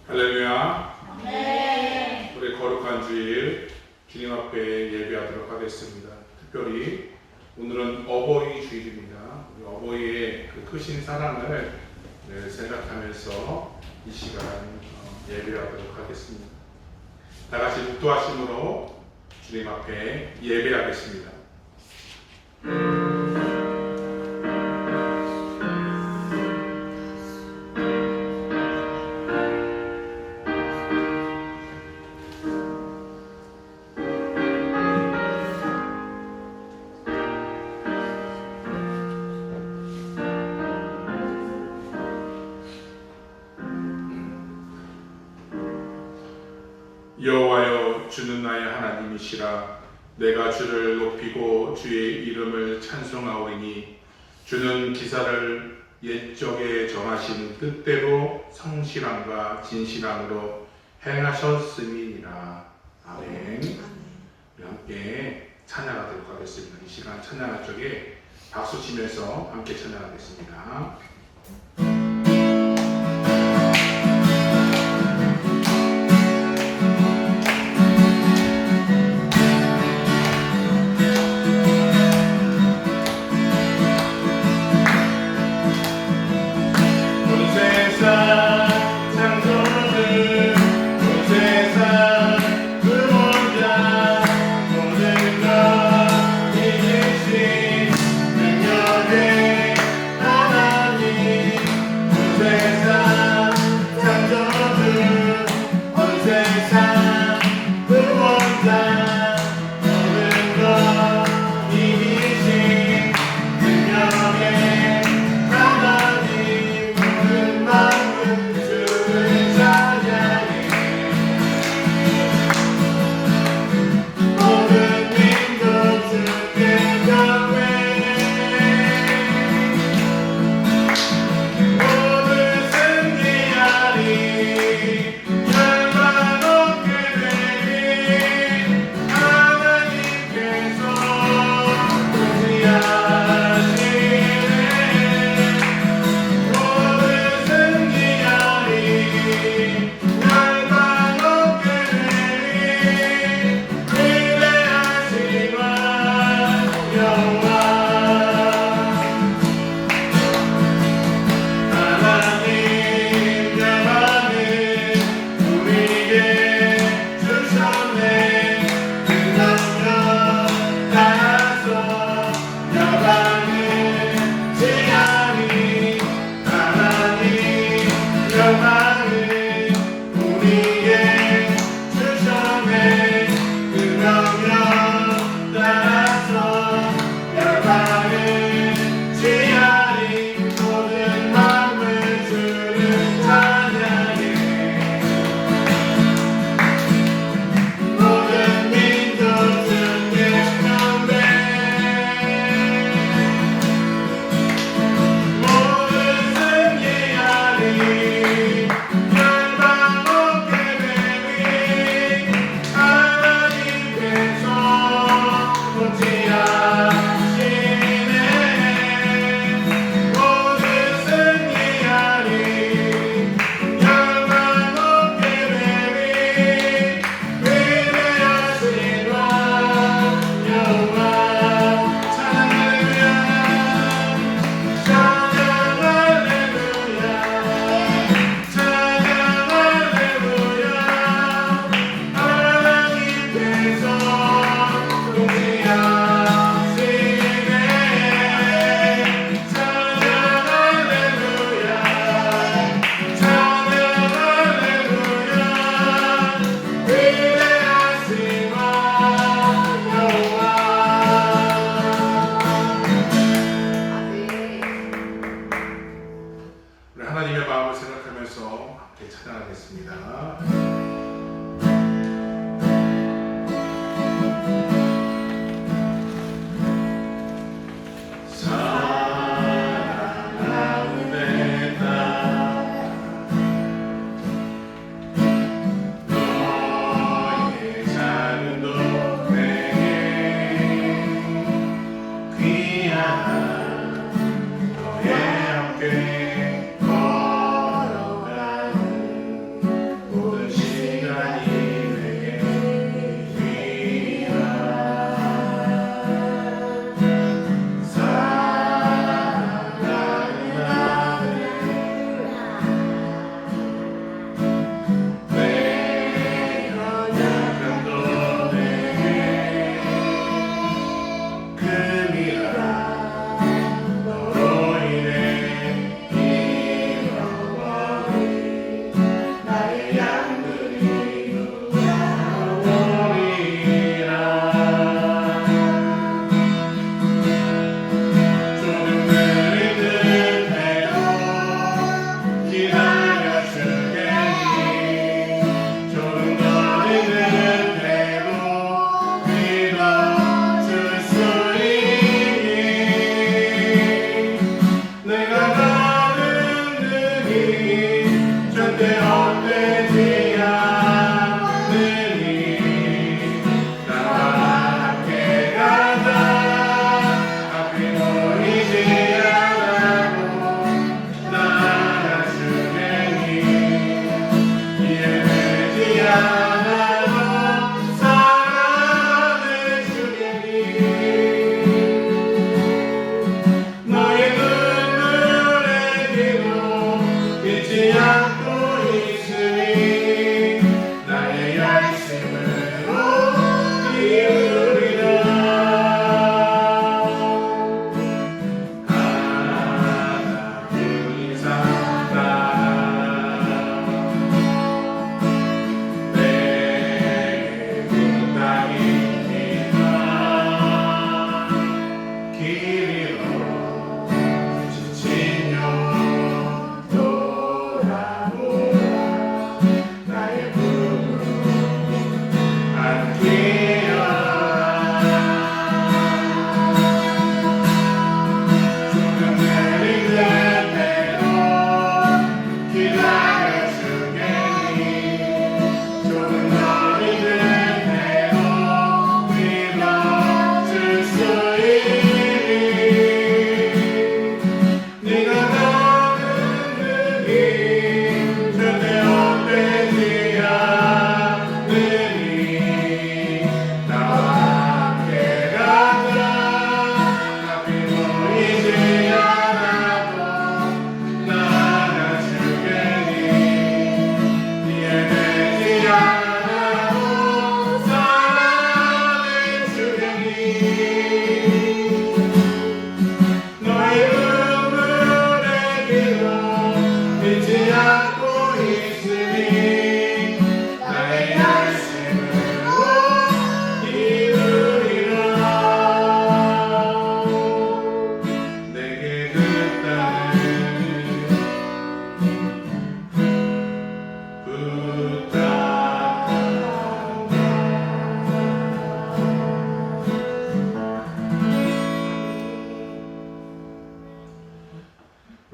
할렐루야. 네. 우리 거룩한 주일 주님 앞에 예배하도록 하겠습니다. 특별히 오늘은 어버이 주일입니다. 우리 어버이의 그 크신 사랑을 생각하면서 이 시간 예배하도록 하겠습니다. 다 같이 묵도하심으로 주님 앞에 예배하겠습니다. 여호와여, 주는 나의 하나님이시라. 내가 주를 높이고 주의 이름을 찬송하오니 주는 기사를 옛적에 정하신 뜻대로 성실함과 진실함으로 행하셨음이니라. 아멘. 우리 함께 찬양하도록 하겠습니다. 이 시간 찬양할 적에 박수 치면서 함께 찬양하겠습니다.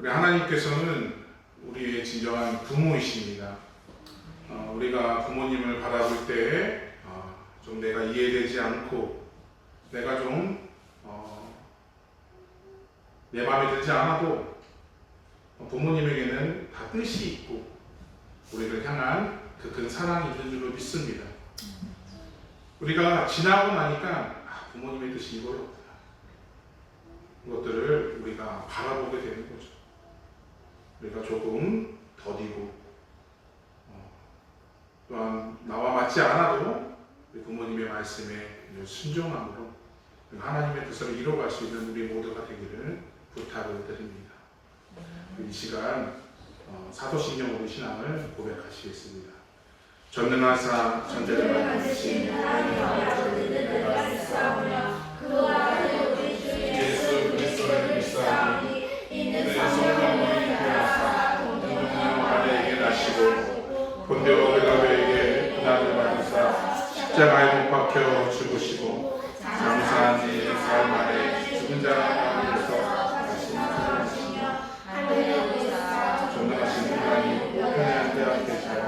우리 하나님께서는 우리의 진정한 부모이십니다. 우리가 부모님을 바라볼 때 좀 내가 이해되지 않고 내가 좀 내 마음에 들지 않아도 부모님에게는 다 뜻이 있고 우리를 향한 그 큰 사랑이 있는 줄로 믿습니다. 우리가 지나고 나니까 부모님의 뜻이 이거였구나. 이것들을 우리가 바라보게 되는 거죠. 우리가 조금 더디고 또한 나와 맞지 않아도 우리 부모님의 말씀에 순종함으로 하나님의 뜻을 이루어갈 수 있는 우리 모두가 되기를 부탁을 드립니다. 이 시간 사도신경 우리 신앙을 고백하시겠습니다. 전능하사 전제를 받으신 하나님 아버지를 내가 믿사오며 그 아들 우리 주 예수 그리스도를 믿사오니 이는 성령님이 되어사 동정녀 아래에게 나시고 본디오 빌라도에게 고난을 받으사 십자가에 못 박혀 죽으시고 장사한 지 사흘 만에 죽은 자 가운데서 다시 살아나시며 하늘에 오르사 존귀하신 하나님 우편에 앉아 계시라.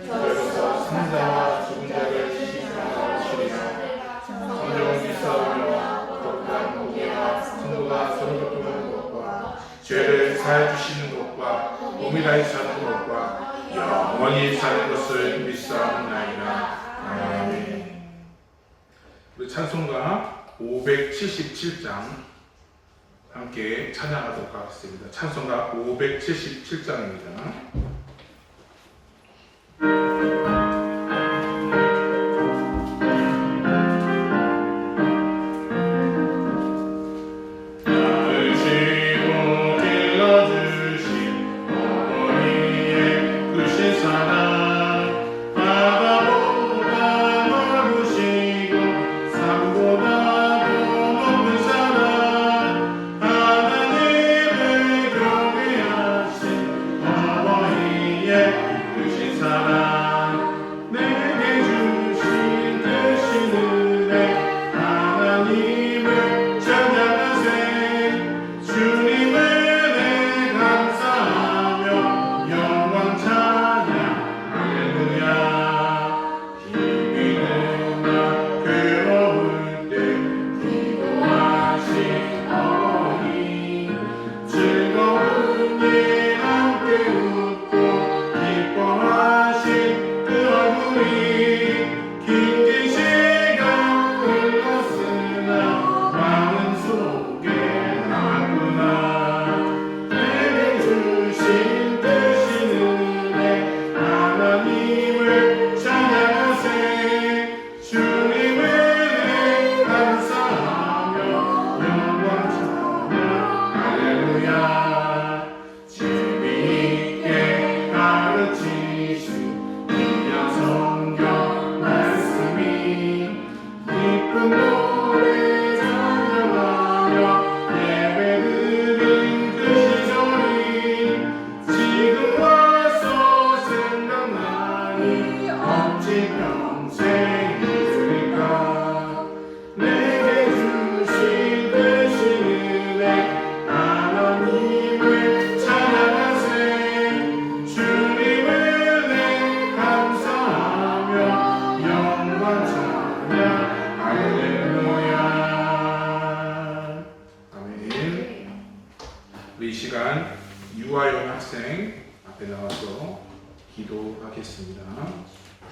저로서 산자와 죽은 자를 지시하시리라. 성령을 믿사오며 거룩한 공예와 성도가 서로 교통하는 것과 죄를 사해 주시는 것과 몸이 다시 사는 것과 영원히 사는 것을 믿사옵나이다. 아멘. 우리 찬송가 577장 함께 찬양하도록 하겠습니다. 찬송가 577장입니다.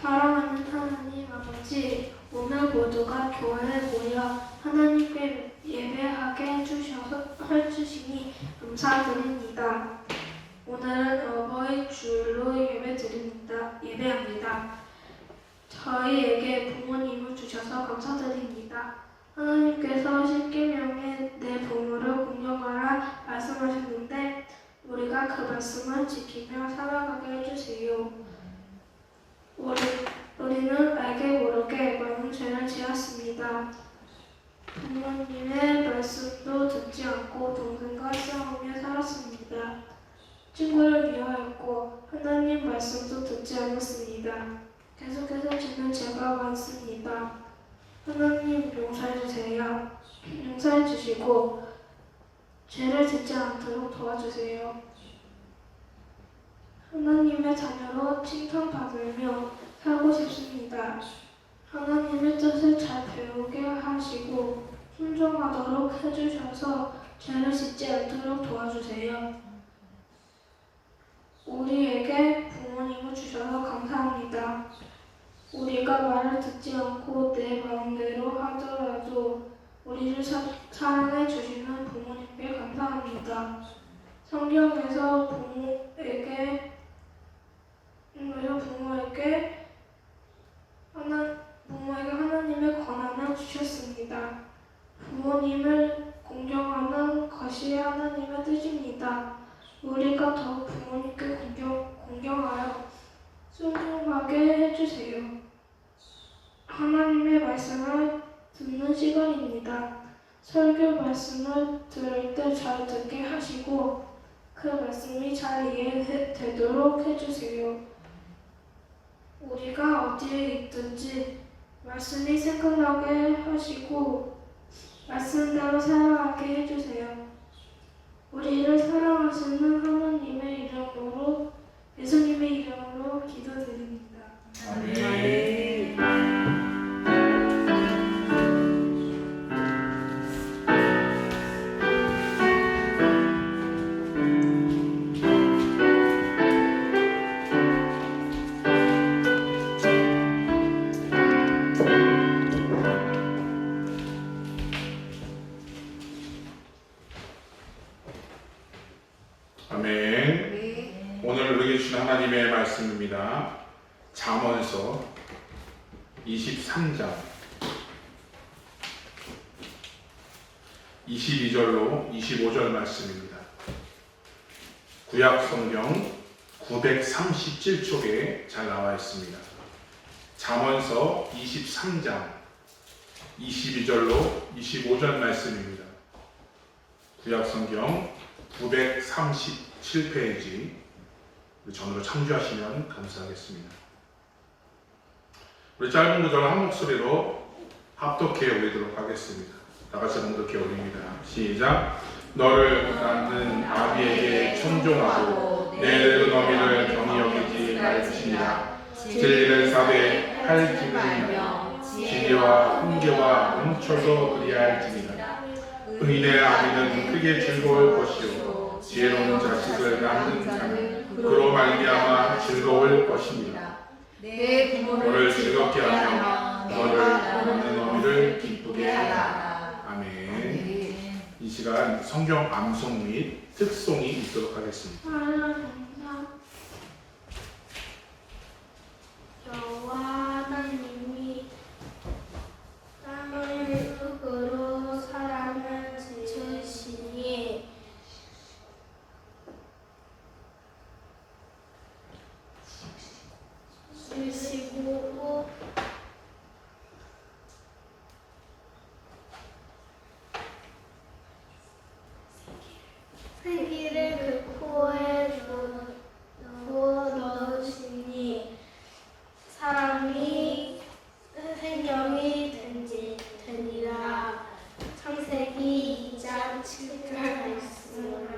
사랑하는 하나님 아버지, 오늘 모두가 교회에 모여 하나님께 예배하게 해주시니 감사드립니다. 오늘은 어버이 주일로 예배합니다. 저희에게 부모님을 주셔서 감사드립니다. 하나님께서 십계명에 내 부모를 공경하라 말씀하셨는데 우리가 그 말씀을 지키며 살아가게 해주세요. 우리는 알게 모르게 많은 죄를 지었습니다. 부모님의 말씀도 듣지 않고 동생과 싸우며 살았습니다. 친구를 미워했고 하나님 말씀도 듣지 않았습니다. 계속해서 지는 죄가 많습니다. 하나님 용서해 주세요. 용서해 주시고 죄를 짓지 않도록 도와주세요. 하나님의 자녀로 칭찬받으며 살고 싶습니다. 하나님의 뜻을 잘 배우게 하시고 순종하도록 해주셔서 죄를 짓지 않도록 도와주세요. 우리에게 부모님을 주셔서 감사합니다. 우리가 말을 듣지 않고 내 마음대로 하더라도 우리를 사랑해 주시는 부모님께 감사합니다. 성경에서 부모에게 하나님의 권한을 주셨습니다. 부모님을 공경하는 것이 하나님의 뜻입니다. 우리가 더욱 부모님께 공경하여 순종하게 해주세요. 하나님의 말씀을 듣는 시간입니다. 설교 말씀을 들을 때 잘 듣게 하시고 그 말씀이 잘 이해되도록 해주세요. 우리가 어디에 있든지 말씀이 생각나게 하시고 말씀대로 살아가게 해주세요. 우리를 사랑하시는 하나님의 이름으로 예수님의 이름으로 기도드립니다. 아멘. 아멘. 오늘 우리에게 주신 하나님의 말씀입니다. 잠언서 23장 22절로 25절 말씀입니다. 구약 성경 937쪽에 잘 나와 있습니다. 잠언서 23장 22절로 25절 말씀입니다. 구약 성경 937페이지 전으로 참조하시면 감사하겠습니다. 우리 짧은 구절 한 목소리로 합독해 올리도록 하겠습니다. 다 같이 합독해 올립니다. 시작. 너를 낳는 아비에게 청종하고 내 늙은어미를 경히 여기지 말지니라. 진리를 사되 할지니라. 진리와 훈계와 명철도 그리할지니라. 의인의 아비는 크게 즐거울 것이요 지혜로운 자식을 낳는 자는 그로 말미암아 즐거울 것입니다. 내 부모를 즐겁게 하며 너를 낳는 어미를 기쁘게 하라. 아멘. 이 시간 성경 암송 및 특송이 있도록 하겠습니다. 여호와 하나님이 땅을 흙으로 사람을 지으시니 지으시고 생기를 그 코에 부어 넣으시니 사람이 생명이 되니라. 창세기 2장 7절 말씀을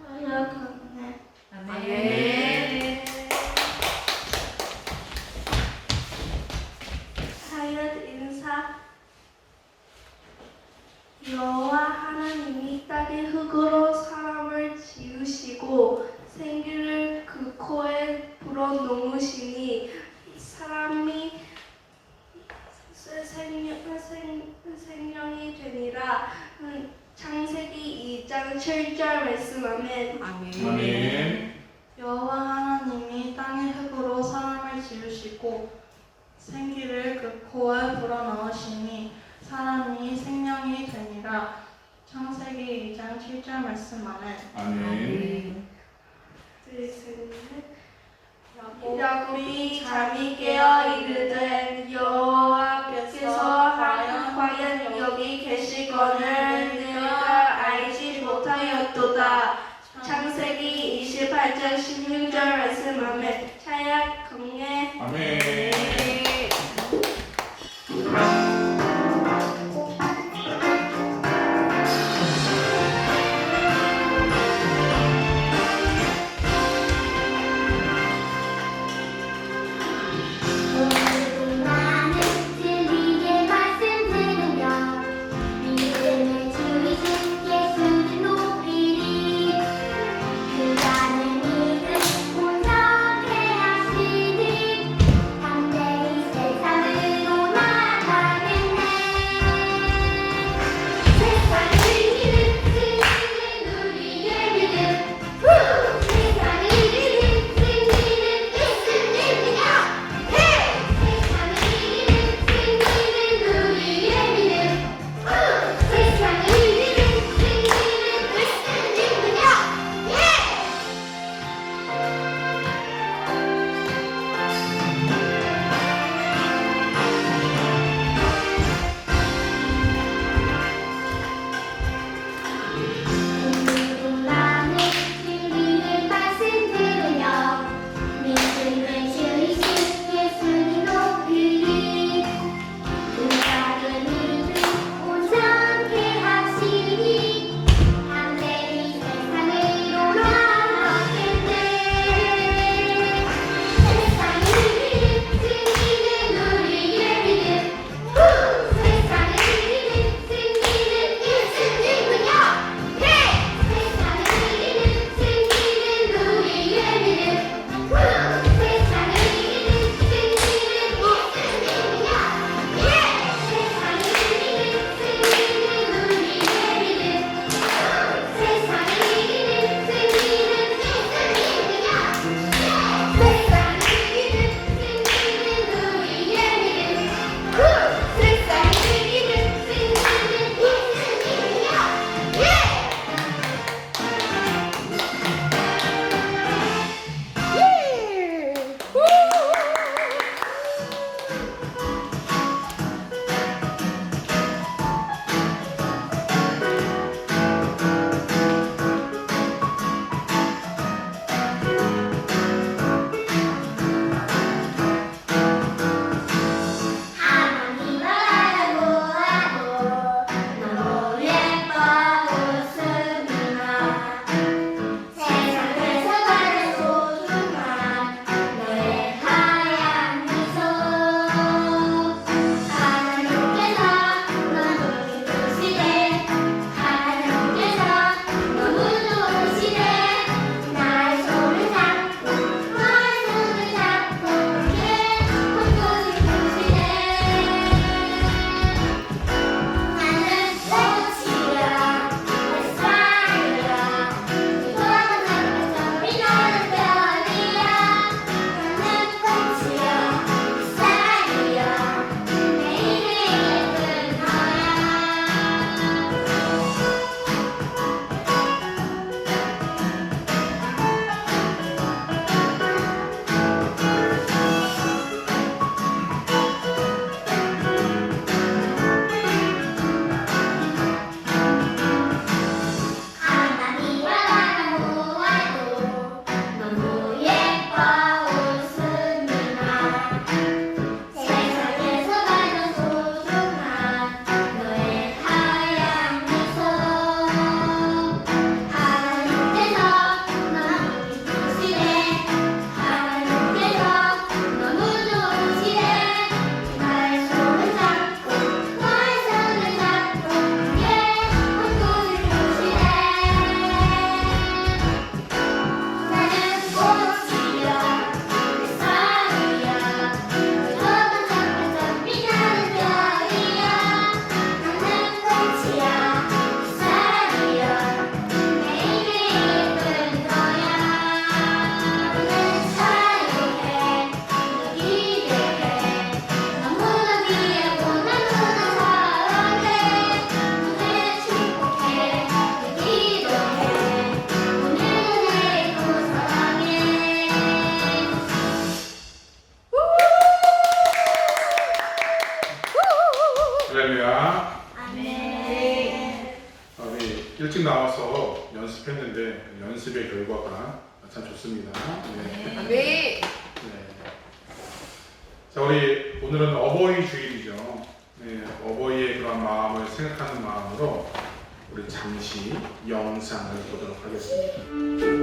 하였네. 아멘. 하얀 인사. 여호와 하나님이 땅의 흙으로 사람을 지으시고 생기를 그 코에 불어넣으시니 사람이 생명이 되니라. 창세기 2장 7절 말씀. 아멘. 아멘. 여호와 하나님이 땅의 흙으로 사람을 지으시고 생기를 그 코에 불어넣으시니 사람이 생명이 되니라. 창세기 2장 7절 말씀. 아멘. 아멘. 야곱이 잠이 깨어 이르되 여호와께서 과연 여기 계시거늘 내가 알지 못하였도다. 창세기 28장 16절 말씀. 아멘. 차약 경례. 아멘. 연습했는데 그 연습의 결과가 참 좋습니다. 네. 아멘. 네. 자, 우리 오늘은 어버이 주일이죠. 네, 어버이의 그런 마음을 생각하는 마음으로 우리 잠시 영상을 보도록 하겠습니다.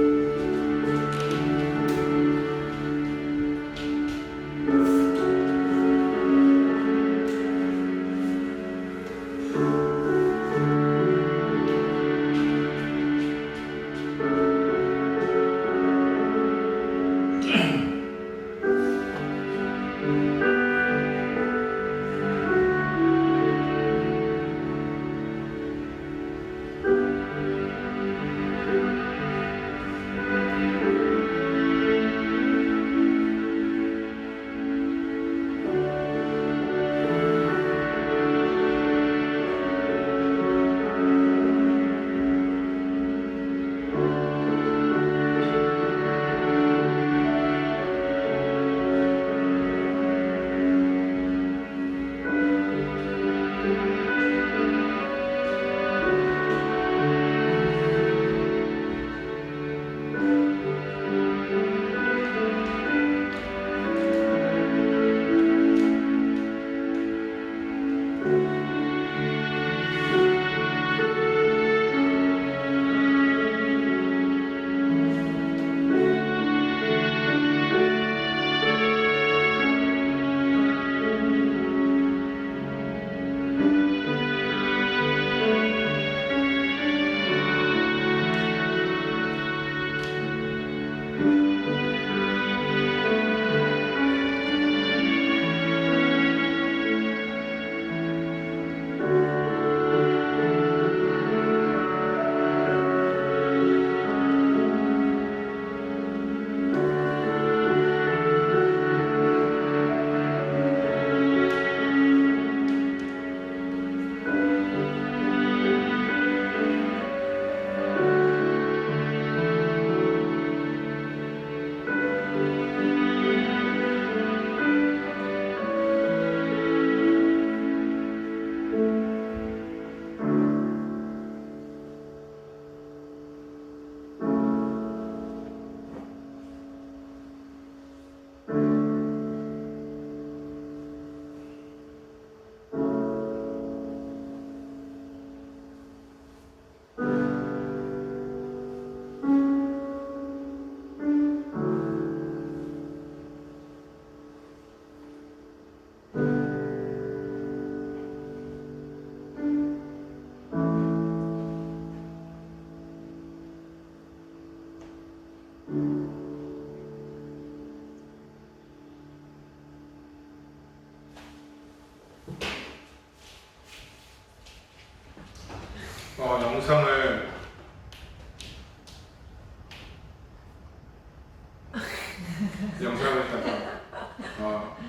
영상을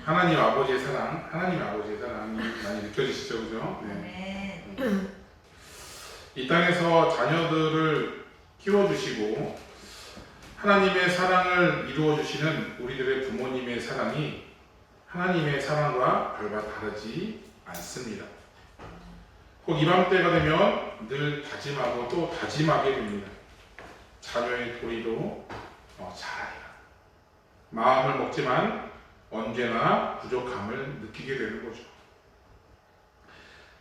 하나님 아버지의 사랑, 하나님 아버지의 사랑이 많이 느껴지시죠, 그죠? 네. 이 땅에서 자녀들을 키워주시고 하나님의 사랑을 이루어주시는 우리들의 부모님의 사랑이 하나님의 사랑과 별반 다르지 않습니다. 꼭 이맘때가 되면 늘 다짐하고 또 다짐하게 됩니다. 자녀의 도리로 잘하리라. 마음을 먹지만 언제나 부족함을 느끼게 되는 거죠.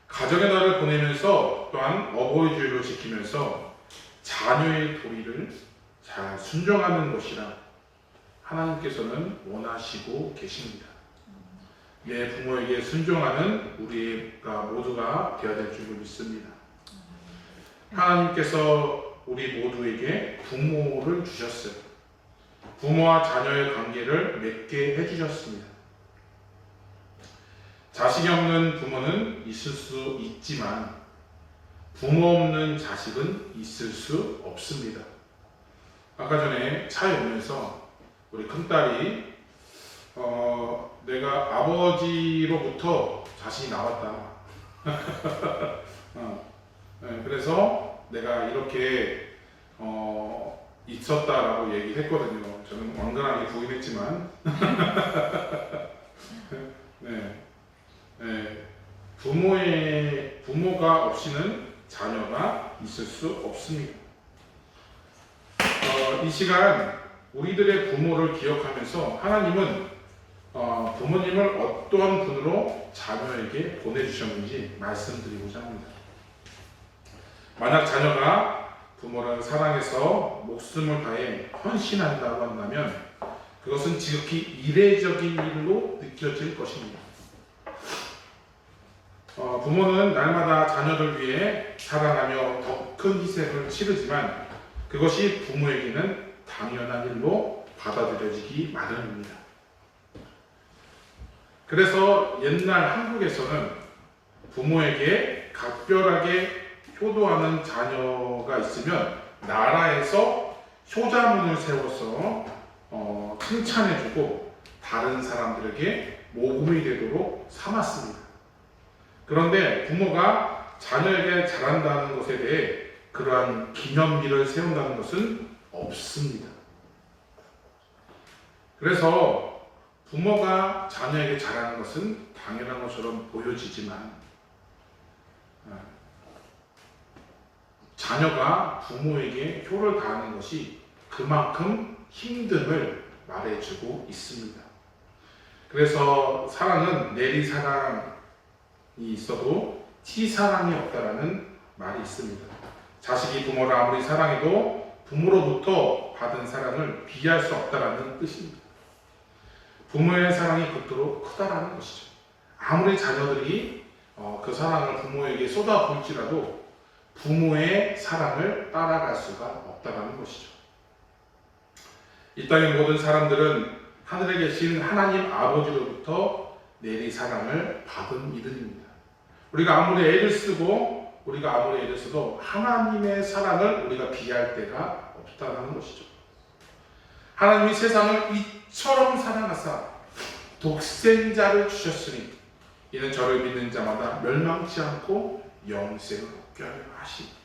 가정의 날을 보내면서 또한 어버이 주일을 지키면서 자녀의 도리를 잘 순종하는 것이라 하나님께서는 원하시고 계십니다. 내 부모에게 순종하는 우리가 모두가 되어야 될 줄 믿습니다. 하나님께서 우리 모두에게 부모를 주셨어요. 부모와 자녀의 관계를 맺게 해주셨습니다. 자식이 없는 부모는 있을 수 있지만 부모 없는 자식은 있을 수 없습니다. 아까 전에 차에 오면서 우리 큰딸이 내가 아버지로부터 자식이 나왔다. 그래서 내가 이렇게 있었다라고 얘기했거든요. 저는 완전하게 부인했지만 부모가 없이는 자녀가 있을 수 없습니다. 이 시간 우리들의 부모를 기억하면서 하나님은 부모님을 어떠한 분으로 자녀에게 보내주셨는지 말씀드리고자 합니다. 만약 자녀가 부모를 사랑해서 목숨을 다해 헌신한다고 한다면 그것은 지극히 이례적인 일로 느껴질 것입니다. 부모는 날마다 자녀들 위해 사랑하며 더 큰 희생을 치르지만 그것이 부모에게는 당연한 일로 받아들여지기 마련입니다. 그래서 옛날 한국에서는 부모에게 각별하게 효도하는 자녀가 있으면 나라에서 효자문을 세워서 칭찬해주고 다른 사람들에게 모금이 되도록 삼았습니다. 그런데 부모가 자녀에게 잘한다는 것에 대해 그러한 기념비를 세운다는 것은 없습니다. 그래서 부모가 자녀에게 잘하는 것은 당연한 것처럼 보여지지만 자녀가 부모에게 효를 다하는 것이 그만큼 힘듦을 말해주고 있습니다. 그래서 사랑은 내리사랑이 있어도 티사랑이 없다라는 말이 있습니다. 자식이 부모를 아무리 사랑해도 부모로부터 받은 사랑을 비할 수 없다라는 뜻입니다. 부모의 사랑이 극도로 크다라는 것이죠. 아무리 자녀들이 그 사랑을 부모에게 쏟아부을지라도 부모의 사랑을 따라갈 수가 없다라는 것이죠. 이 땅의 모든 사람들은 하늘에 계신 하나님 아버지로부터 내리사랑을 받은 이들입니다. 우리가 아무리 애를 쓰고 우리가 아무리 애를 써도 하나님의 사랑을 우리가 비할 때가 없다는 것이죠. 하나님이 세상을 이처럼 사랑하사 독생자를 주셨으니 이는 저를 믿는 자마다 멸망치 않고 영생을 얻게 하려 하십니다.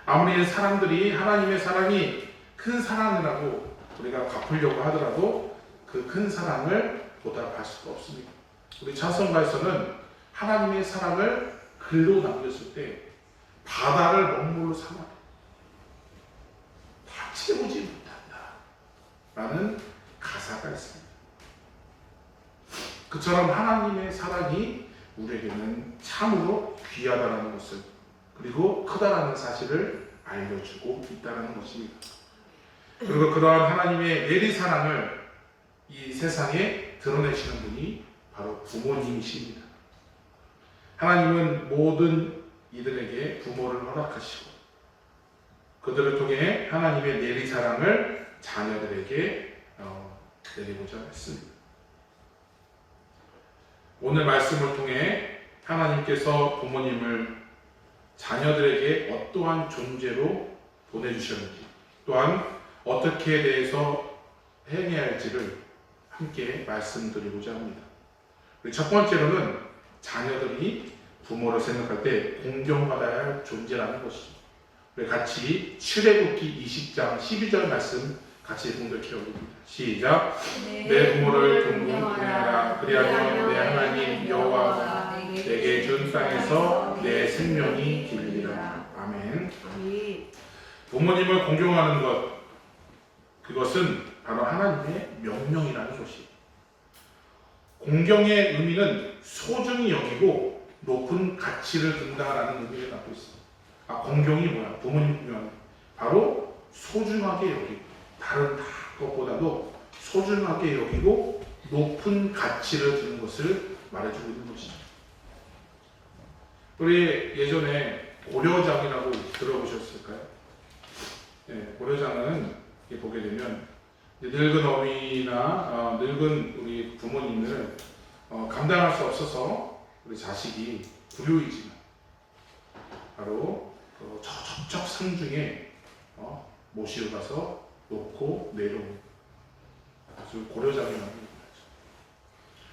아무리 사람들이 하나님의 사랑이 큰 사랑이라고 우리가 갚으려고 하더라도 그 큰 사랑을 보답할 수가 없습니다. 우리 찬송가에서는 하나님의 사랑을 글로 남겼을 때 바다를 먹물로 삼아 다 채우지 못한다 라는 가사가 있습니다. 그처럼 하나님의 사랑이 우리에게는 참으로 귀하다는 것을 그리고 크다라는 사실을 알려주고 있다는 것입니다. 그리고 그러한 하나님의 내리사랑을 이 세상에 드러내시는 분이 바로 부모님이십니다. 하나님은 모든 이들에게 부모를 허락하시고 그들을 통해 하나님의 내리사랑을 자녀들에게 내리고자 했습니다. 오늘 말씀을 통해 하나님께서 부모님을 자녀들에게 어떠한 존재로 보내주셨는지 또한 어떻게 대해서 행해야 할지를 함께 말씀드리고자 합니다. 첫 번째로는 자녀들이 부모를 생각할 때 공경받아야 할 존재라는 것이죠. 우리 같이 출애굽기 20장 12절 말씀 같이 공독해 올립니다. 시작. 내 부모를 존경하라. 그리하면 내 하나님 여호와가 내게 준 땅에서 내 생명이 길리라. 아멘. 부모님을 공경하는 것 그것은 바로 하나님의 명령이라는 것이에요. 공경의 의미는 소중히 여기고 높은 가치를 둔다라는 의미를 갖고 있습니다. 공경이 뭐야? 부모님 공경하는 바로 소중하게 여기고 다른 것보다도 소중하게 여기고 높은 가치를 두는 것을 말해주고 있는 것이죠. 우리 예전에 고려장이라고 들어보셨을까요? 네, 고려장은 보게 되면 늙은 어미나 늙은 우리 부모님들은 감당할 수 없어서 우리 자식이 불효이지만 바로 저 접촉 상중에 모시고 가서 놓고 내려오는 그래서 고려장이라고 얘기하죠.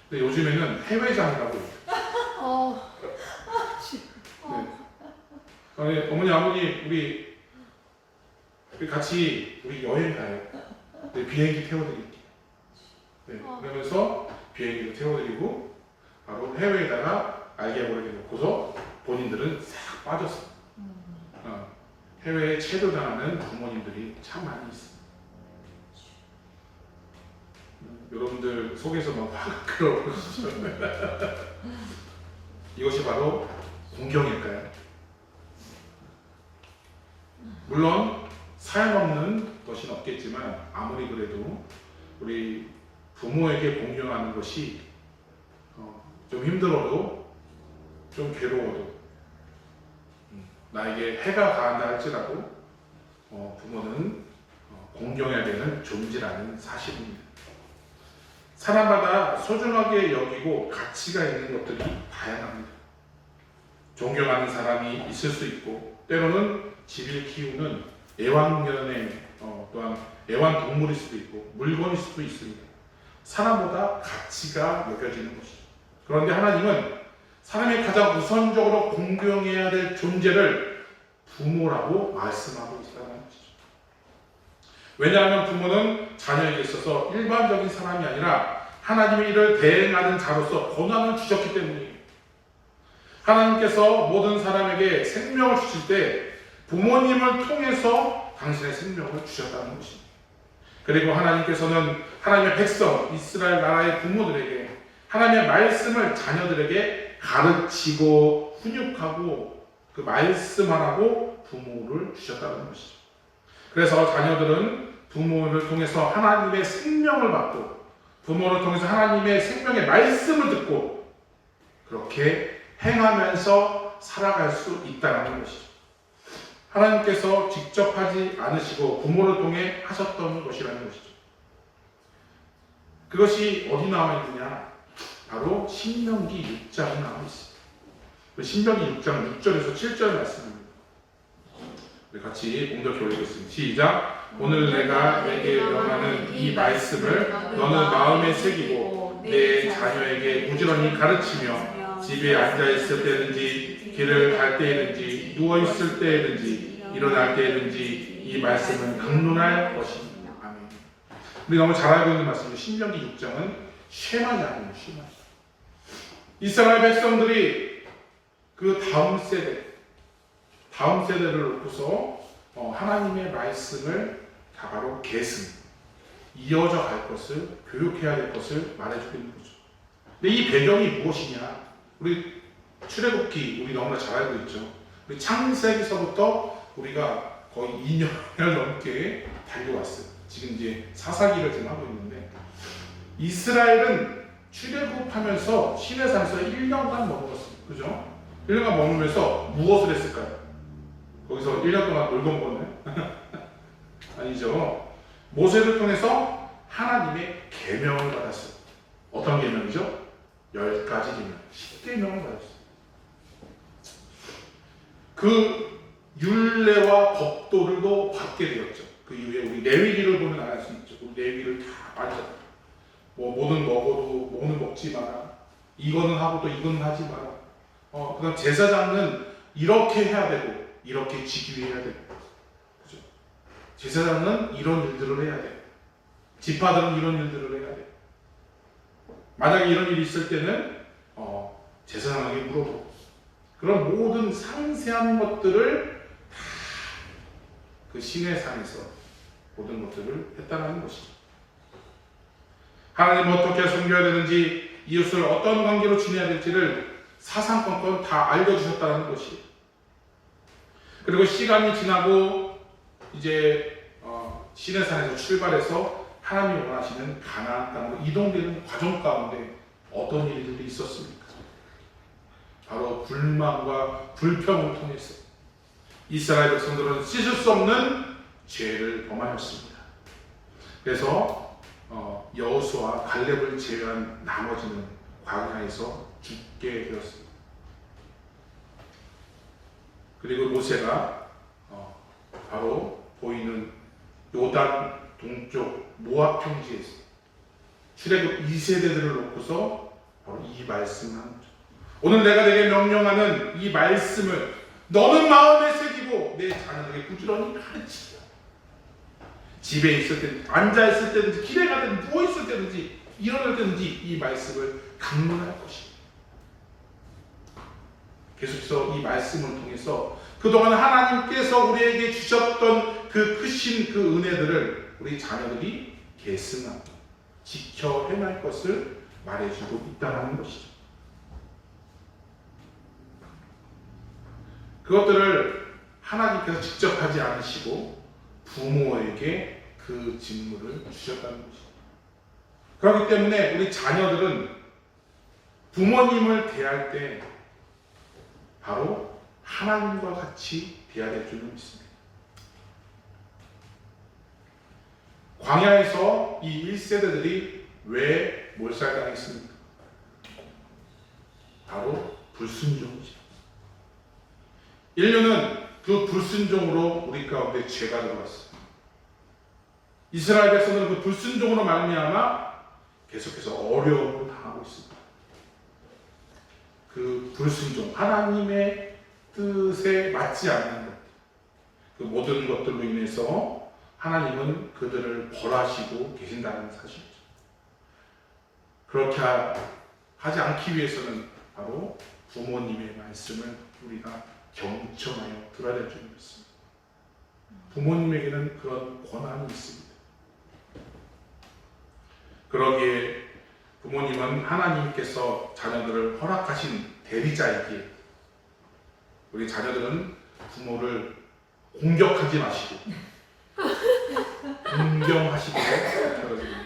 근데 요즘에는 해외장이라고 해요. 네. 어머니 아버지 우리 같이 우리 여행 가요. 네, 비행기 태워드릴게요. 네, 그러면서 비행기를 태워드리고 바로 해외에다가 알게 모르게 놓고서 본인들은 싹 빠졌어. 해외에 체류당하는 부모님들이 참 많이 있습니다. 여러분들 속에서 막 화가 끓어오르시죠? 이것이 바로 공경일까요? 물론 사용없는 것은 없겠지만 아무리 그래도 우리 부모에게 공경하는 것이 좀 힘들어도 좀 괴로워도 나에게 해가 가한다 할지라도 부모는 공경해야 되는 존재라는 사실입니다. 사람마다 소중하게 여기고 가치가 있는 것들이 다양합니다. 존경하는 사람이 있을 수 있고 때로는 집을 키우는 애완견의 또한 애완동물일 수도 있고 물건일 수도 있습니다. 사람보다 가치가 여겨지는 것이죠. 그런데 하나님은 사람이 가장 우선적으로 공경해야 될 존재를 부모라고 말씀하고 있다는 것이죠. 왜냐하면 부모는 자녀에게 있어서 일반적인 사람이 아니라 하나님의 일을 대행하는 자로서 권한을 주셨기 때문이에요. 하나님께서 모든 사람에게 생명을 주실 때 부모님을 통해서 당신의 생명을 주셨다는 것입니다. 그리고 하나님께서는 하나님의 백성 이스라엘 나라의 부모들에게 하나님의 말씀을 자녀들에게 가르치고 훈육하고 그 말씀하라고 부모를 주셨다는 것이죠. 그래서 자녀들은 부모를 통해서 하나님의 생명을 받고 부모를 통해서 하나님의 생명의 말씀을 듣고 그렇게 행하면서 살아갈 수 있다는 것이죠. 하나님께서 직접 하지 않으시고 부모를 통해 하셨던 것이라는 것이죠. 그것이 어디 나와 있느냐? 바로 신명기 6장에 나와 있습니다. 신명기 6장 6절에서 7절 말씀입니다. 우리 같이 공독해 올리겠습니다. 시작! 오늘 내가 내게 명하는 이 말씀을 너는 마음에 새기고 내 자녀에게 부지런히 가르치며 집에 앉아있을 때든지 길을 갈 때든지 누워있을 때든지 일어날 때든지 이 말씀은 강론할 것입니다. 아멘. 우리 너무 잘 알고 있는 말씀이죠. 신명기 6장은 쉐마이 아니에요. 쉐마이. 이스라엘 백성들이 그 다음 세대를 놓고서 하나님의 말씀을 다 바로 계승, 이어져 갈 것을, 교육해야 될 것을 말해주고 있는 거죠. 근데 이 배경이 무엇이냐? 우리 출애굽기 우리 너무나 잘 알고 있죠. 우리 창세기서부터 우리가 거의 2년을 넘게 달려왔어요. 지금 이제 사사기를 지금 하고 있는데 이스라엘은 출애굽하면서 시내산에서 1년간 머물렀어요. 그죠? 1년간 머물면서 무엇을 했을까요? 거기서 1년 동안 놀고 먹었나요? 아니죠. 모세를 통해서 하나님의 계명을 받았어요. 어떤 계명이죠? 10가지 계명, 10계명을 받았어요. 그 율례와 법도들도 받게 되었죠. 그 이후에 우리 레위기를 보면 알 수 있죠. 우리 레위기를 다 알죠. 뭐는 먹어도 뭐는 먹지 마라. 이거는 하고 또 이거는 하지 마라. 그다음 제사장은 이렇게 해야 되고 이렇게 직위해야 되고, 그죠? 제사장은 이런 일들을 해야 돼. 지파들은 이런 일들을 해야 돼. 만약에 이런 일이 있을 때는 제사장에게 물어보고 그런 모든 상세한 것들을 다 그 시내산에서 모든 것들을 했다는 것이죠. 하나님 어떻게 섬겨야 되는지 이웃을 어떤 관계로 지내야 될지를 사상권권 다 알려주셨다는 것이에요. 그리고 시간이 지나고 이제 시내산에서 출발해서 하나님이 원하시는 가나안 땅으로 이동되는 과정 가운데 어떤 일들이 있었습니까? 바로 불만과 불평을 통해서 이스라엘 백성들은 씻을 수 없는 죄를 범하였습니다. 그래서 여호수아와 갈렙을 제외한 나머지는 광야에서 죽게 되었습니다. 그리고 모세가 바로 보이는 요단 동쪽 모압 평지에서 출애굽 2세대들을 놓고서 바로 이 말씀을 하는 거죠. 오늘 내가 내게 명령하는 이 말씀을 너는 마음에 새기고 내 자녀에게 부지런히 가르치라. 집에 있을 때든지 앉아 있을 때든지 길에 가든지 누워 있을 때든지 일어날 때든지 이 말씀을 강론할 것입니다. 계속해서 이 말씀을 통해서 그동안 하나님께서 우리에게 주셨던 그 크신 그 은혜들을 우리 자녀들이 계승하고 지켜 해낼 것을 말해주고 있다는 것이죠. 그것들을 하나님께서 직접 하지 않으시고 부모에게 그 직무를 주셨다는 것이죠. 그렇기 때문에 우리 자녀들은 부모님을 대할 때 바로 하나님과 같이 대해야 될 줄로 믿습니다. 광야에서 이 1세대들이 왜 몰살당했습니까? 바로 불순종이죠. 인류는 그 불순종으로 우리 가운데 죄가 들어왔어요. 이스라엘 백성들은 그 불순종으로 말미암아 계속해서 어려움을 당하고 있습니다. 그 불순종, 하나님의 뜻에 맞지 않는 것, 그 모든 것들로 인해서 하나님은 그들을 벌하시고 계신다는 사실이죠. 그렇게 하지 않기 위해서는 바로 부모님의 말씀을 우리가 경청하여 들어야 될 줄 믿습니다. 부모님에게는 그런 권한이 있습니다. 그러기에 부모님은 하나님께서 자녀들을 허락하신 대리자이기에 우리 자녀들은 부모를 공격하지 마시고 공경하시기를 바라십니다.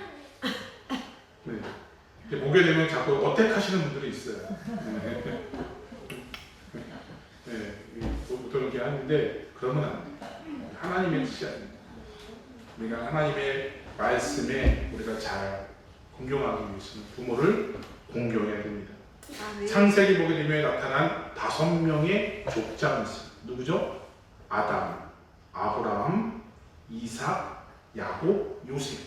네. 보게 되면 자꾸 어택하시는 분들이 있어요. 네. 보통 이렇게 하는데 그러면 안 돼요. 하나님의 뜻이 아닙니다. 우리가 하나님의 말씀에 우리가 잘 공경하기 위해서는 부모를 공경해야 됩니다. 창세기 보게 되면 나타난 5명의 족장이 있습니다. 누구죠? 아담, 아브라함, 이삭, 야곱, 요셉.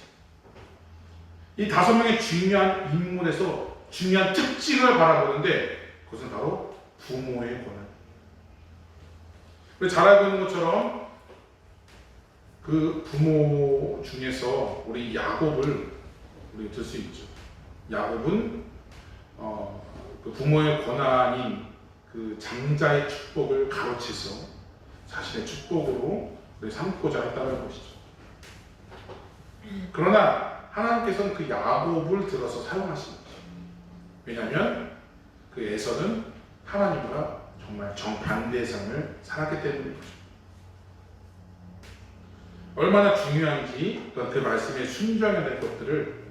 이 5명의 중요한 인물에서 중요한 특징을 바라보는데 그것은 바로 부모의 권한. 잘 알고 있는 것처럼 그 부모 중에서 우리 야곱을 우리 들 수 있죠. 야곱은 그 부모의 권한인 그 장자의 축복을 가로채서 자신의 축복으로 삼고자 했다는 것이죠. 그러나 하나님께서는 그 야곱을 들어서 사용하신 거죠. 왜냐하면 그 에서는 하나님과 정말 정반대의 삶을 살았기 때문이죠. 얼마나 중요한지 그 말씀에 순종해야 될 것들을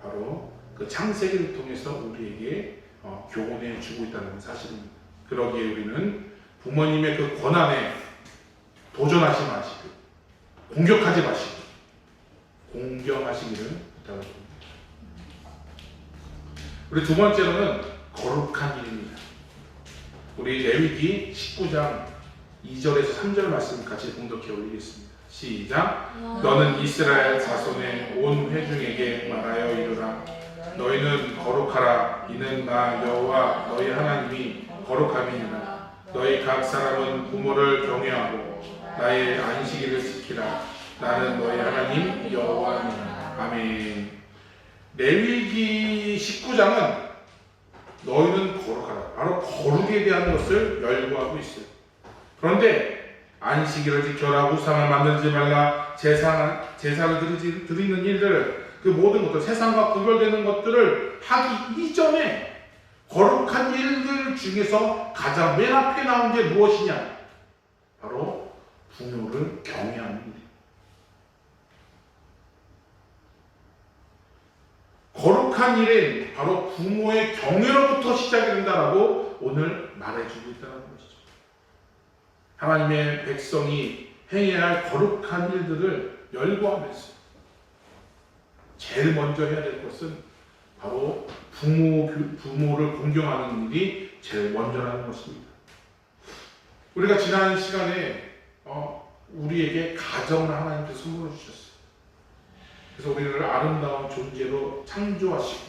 바로 그 창세기를 통해서 우리에게 교훈해 주고 있다는 사실입니다. 그러기에 우리는 부모님의 그 권한에 도전하지 마시고 공격하지 마시고 공경하시기를 부탁드립니다. 우리 두 번째로는 거룩한 일입니다. 우리 레위기 19장 2절에서 3절 말씀 같이 봉독해 올리겠습니다. 시작. 너는 이스라엘 자손의 온 회중에게 말하여 이르라. 너희는 거룩하라. 이는 나 여호와 너희 하나님이 거룩함이니라. 너희 각 사람은 부모를 경외하고 나의 안식일을 지키라. 나는 너희 하나님 여호와니라. 아멘. 레위기 19장은 너희는 거룩하라. 바로 거룩에 대한 것을 열거하고 있어요. 그런데 안식일을 지켜라. 우상을 만들지 말라. 제사를 드리는 일들을 그 모든 것들 세상과 구별되는 것들을 하기 이전에 거룩한 일들 중에서 가장 맨 앞에 나온 게 무엇이냐? 바로 부모를 경외하는 일. 거룩한 일은 바로 부모의 경외로부터 시작이 된다라고 오늘 말해주고 있다는 것이죠. 하나님의 백성이 행해야 할 거룩한 일들을 열거하면서 제일 먼저 해야 될 것은 바로 부모를 공경하는 일이 제일 먼저라는 것입니다. 우리가 지난 시간에 우리에게 가정을 하나님께서 선물해 주셨어요. 그래서 우리를 아름다운 존재로 창조하시고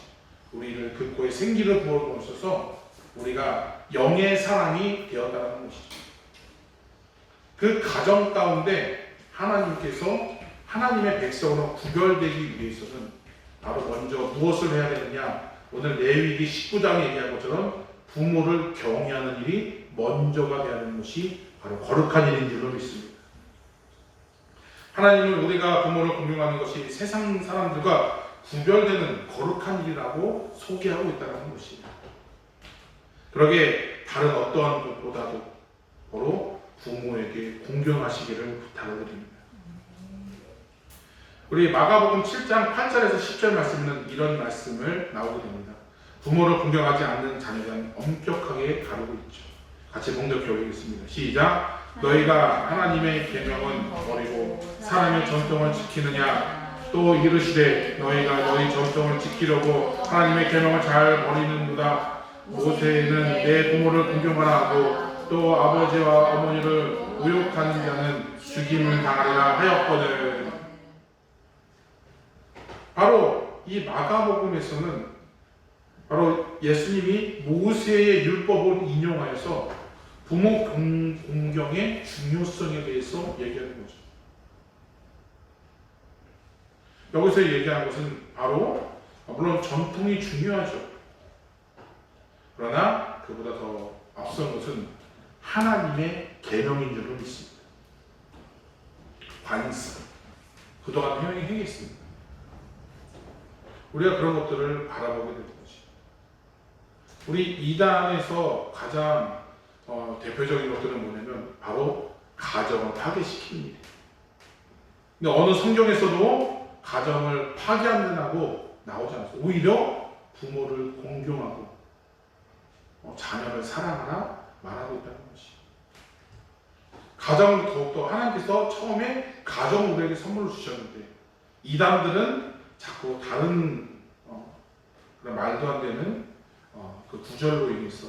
우리를 그 코에 생기를 부어주셔서 우리가 영의 사람이 되었다는 것이죠. 그 가정 가운데 하나님께서 하나님의 백성으로 구별되기 위해서는 바로 먼저 무엇을 해야 되느냐? 오늘 레위기 19장에 얘기한 것처럼 부모를 경외하는 일이 먼저가 되어야 하는 것이 바로 거룩한 일인 줄로 믿습니다. 하나님은 우리가 부모를 공경하는 것이 세상 사람들과 구별되는 거룩한 일이라고 소개하고 있다는 것입니다. 그러게 다른 어떠한 것보다도 바로 부모에게 공경하시기를 부탁을 드립니다. 우리 마가복음 7장 8절에서 10절 말씀은 이런 말씀을 나오게 됩니다. 부모를 공경하지 않는 자녀는 엄격하게 가르고 있죠. 같이 봉독해 보겠습니다. 시작. 너희가 하나님의 계명은 버리고 사람의 전통을 지키느냐? 또 이르시되 너희가 너희 전통을 지키려고 하나님의 계명을 잘 버리는도다. 모세는 내 부모를 공경하라 하고 또 아버지와 어머니를 모욕하는 자는 죽임을 당하리라 하였거든. 바로 이 마가복음에서는 바로 예수님이 모세의 율법을 인용하여서 부모 공경의 중요성에 대해서 얘기하는 거죠. 여기서 얘기하는 것은 바로 물론 전통이 중요하죠. 그러나 그보다 더 앞선 것은 하나님의 계명인 줄로 믿습니다. 관습, 그동안 행했습니다. 우리가 그런 것들을 바라보게 되는 것이 우리 이단에서 가장 대표적인 것들은 뭐냐면 바로 가정을 파괴시키는 일이에요. 근데 어느 성경에서도 가정을 파괴한다고 나오지 않았어요. 오히려 부모를 공경하고 자녀를 사랑하라 말하고 있다는 것이. 가정을 더욱더 하나님께서 처음에 가정을 우리에게 선물로 주셨는데 이단들은 자꾸 다른 그런 말도 안 되는 그 구절로 인해서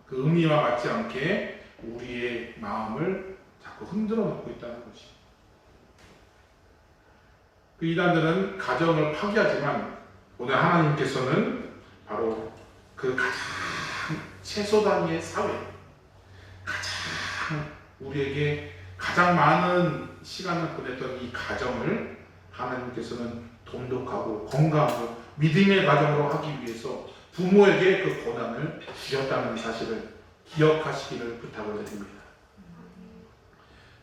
그 의미와 맞지 않게 우리의 마음을 자꾸 흔들어 놓고 있다는 것이. 그 이단들은 가정을 파괴하지만 오늘 하나님께서는 바로 그 가장 최소 단위의 사회, 가장 우리에게 가장 많은 시간을 보냈던 이 가정을 하나님께서는 돈독하고 건강하고 믿음의 가정으로 하기 위해서 부모에게 그 고난을 주셨다는 사실을 기억하시기를 부탁을 드립니다.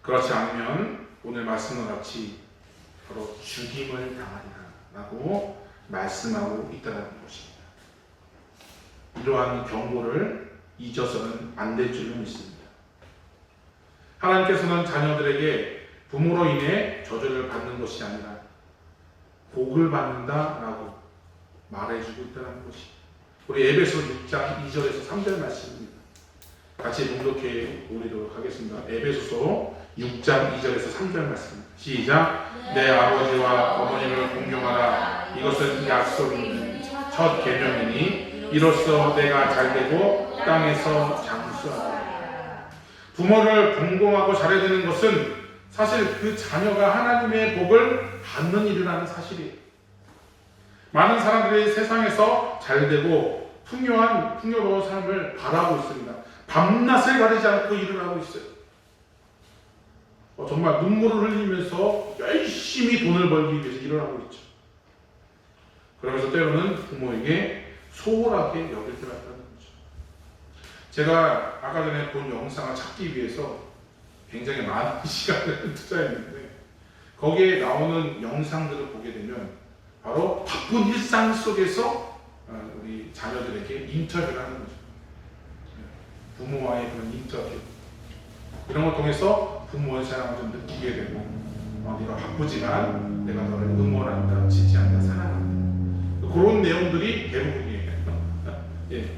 그렇지 않으면 오늘 말씀과 같이 바로 죽임을 당하리라고 말씀하고 있다는 것입니다. 이러한 경고를 잊어서는 안 될 줄로 믿습니다. 하나님께서는 자녀들에게 부모로 인해 저주를 받는 것이 아니라 복을 받는다라고 말해주고 있다는 것이 우리 에베소 6장 2절에서 3절 말씀입니다. 같이 봉독해 보도록 하겠습니다. 에베소서 6장 2절에서 3절 말씀 시작. 내 아버지와 어머니를 공경하라. 이것은 약속 있는 첫 계명이니 이로써 내가 잘되고 땅에서 장수하라. 부모를 공경하고 잘해야 되는 것은 사실 그 자녀가 하나님의 복을 받는 일이라는 사실이에요. 많은 사람들이 세상에서 잘되고 풍요로운 삶을 바라고 있습니다. 밤낮을 가리지 않고 일을 하고 있어요. 정말 눈물을 흘리면서 열심히 돈을 벌기 위해서 일을 하고 있죠. 그러면서 때로는 부모에게 소홀하게 여길 때가 있다는 거죠. 제가 아까 전에 본 영상을 찾기 위해서 굉장히 많은 시간을 투자했는데 거기에 나오는 영상들을 보게 되면 바로 바쁜 일상 속에서 우리 자녀들에게 인터뷰를 하는 거죠. 부모와의 그런 인터뷰 이런 걸 통해서 부모의 사랑을 좀 느끼게 되고 네가 바쁘지만 내가 너를 응원한다, 지지한다, 사랑한다 그런 내용들이 대부분이에요. 예.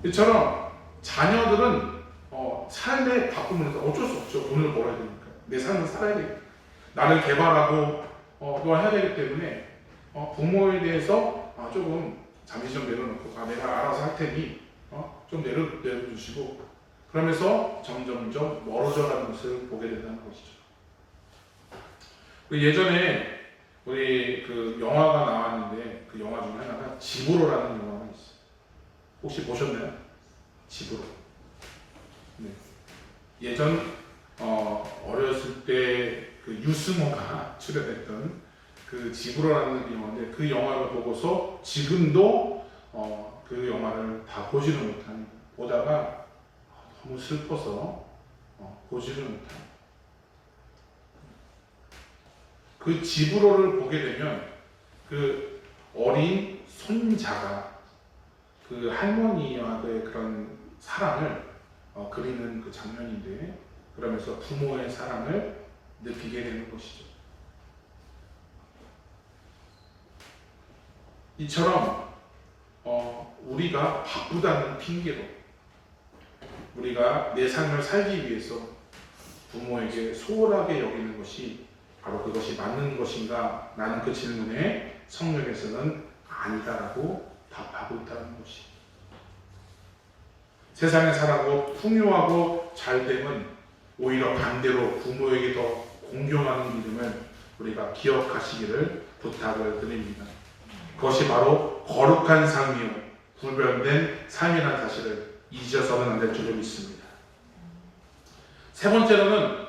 이처럼 자녀들은 삶의 바쁨을 어쩔 수 없죠. 돈을 벌어야 되니까 내 삶을 살아야 되니까 나를 개발하고 또 해야 되기 때문에 부모에 대해서 조금 잠시 좀 내려놓고 내가 알아서 할 테니 좀 내려주시고 그러면서 점점점 멀어져가는 것을 보게 된다는 것이죠. 예전에 우리 그 영화가 나왔는데 그 영화 중에 하나가 집으로라는 영화가 있어요. 혹시 보셨나요? 집으로. 네. 예전 어렸을 때 그 유승호가 출연했던 그 집으로라는 그 영화인데 그 영화를 보고서 지금도 그 영화를 다 보지는 못한 보다가 너무 슬퍼서 보지를 못해요. 그 집으로를 보게 되면 그 어린 손자가 그 할머니와의 그런 사랑을 그리는 그 장면인데, 그러면서 부모의 사랑을 느끼게 되는 것이죠. 이처럼 우리가 바쁘다는 핑계로 우리가 내 삶을 살기 위해서 부모에게 소홀하게 여기는 것이 바로 그것이 맞는 것인가? 나는 그 질문에 성경에서는 아니다라고 답하고 있다는 것이. 세상에 살아고 풍요하고 잘됨은 오히려 반대로 부모에게 더 공경하는 믿음을 우리가 기억하시기를 부탁을 드립니다. 그것이 바로 거룩한 삶이요 구별된 삶이라는 사실을 잊어서는 안 될 줄을 믿습니다. 세 번째로는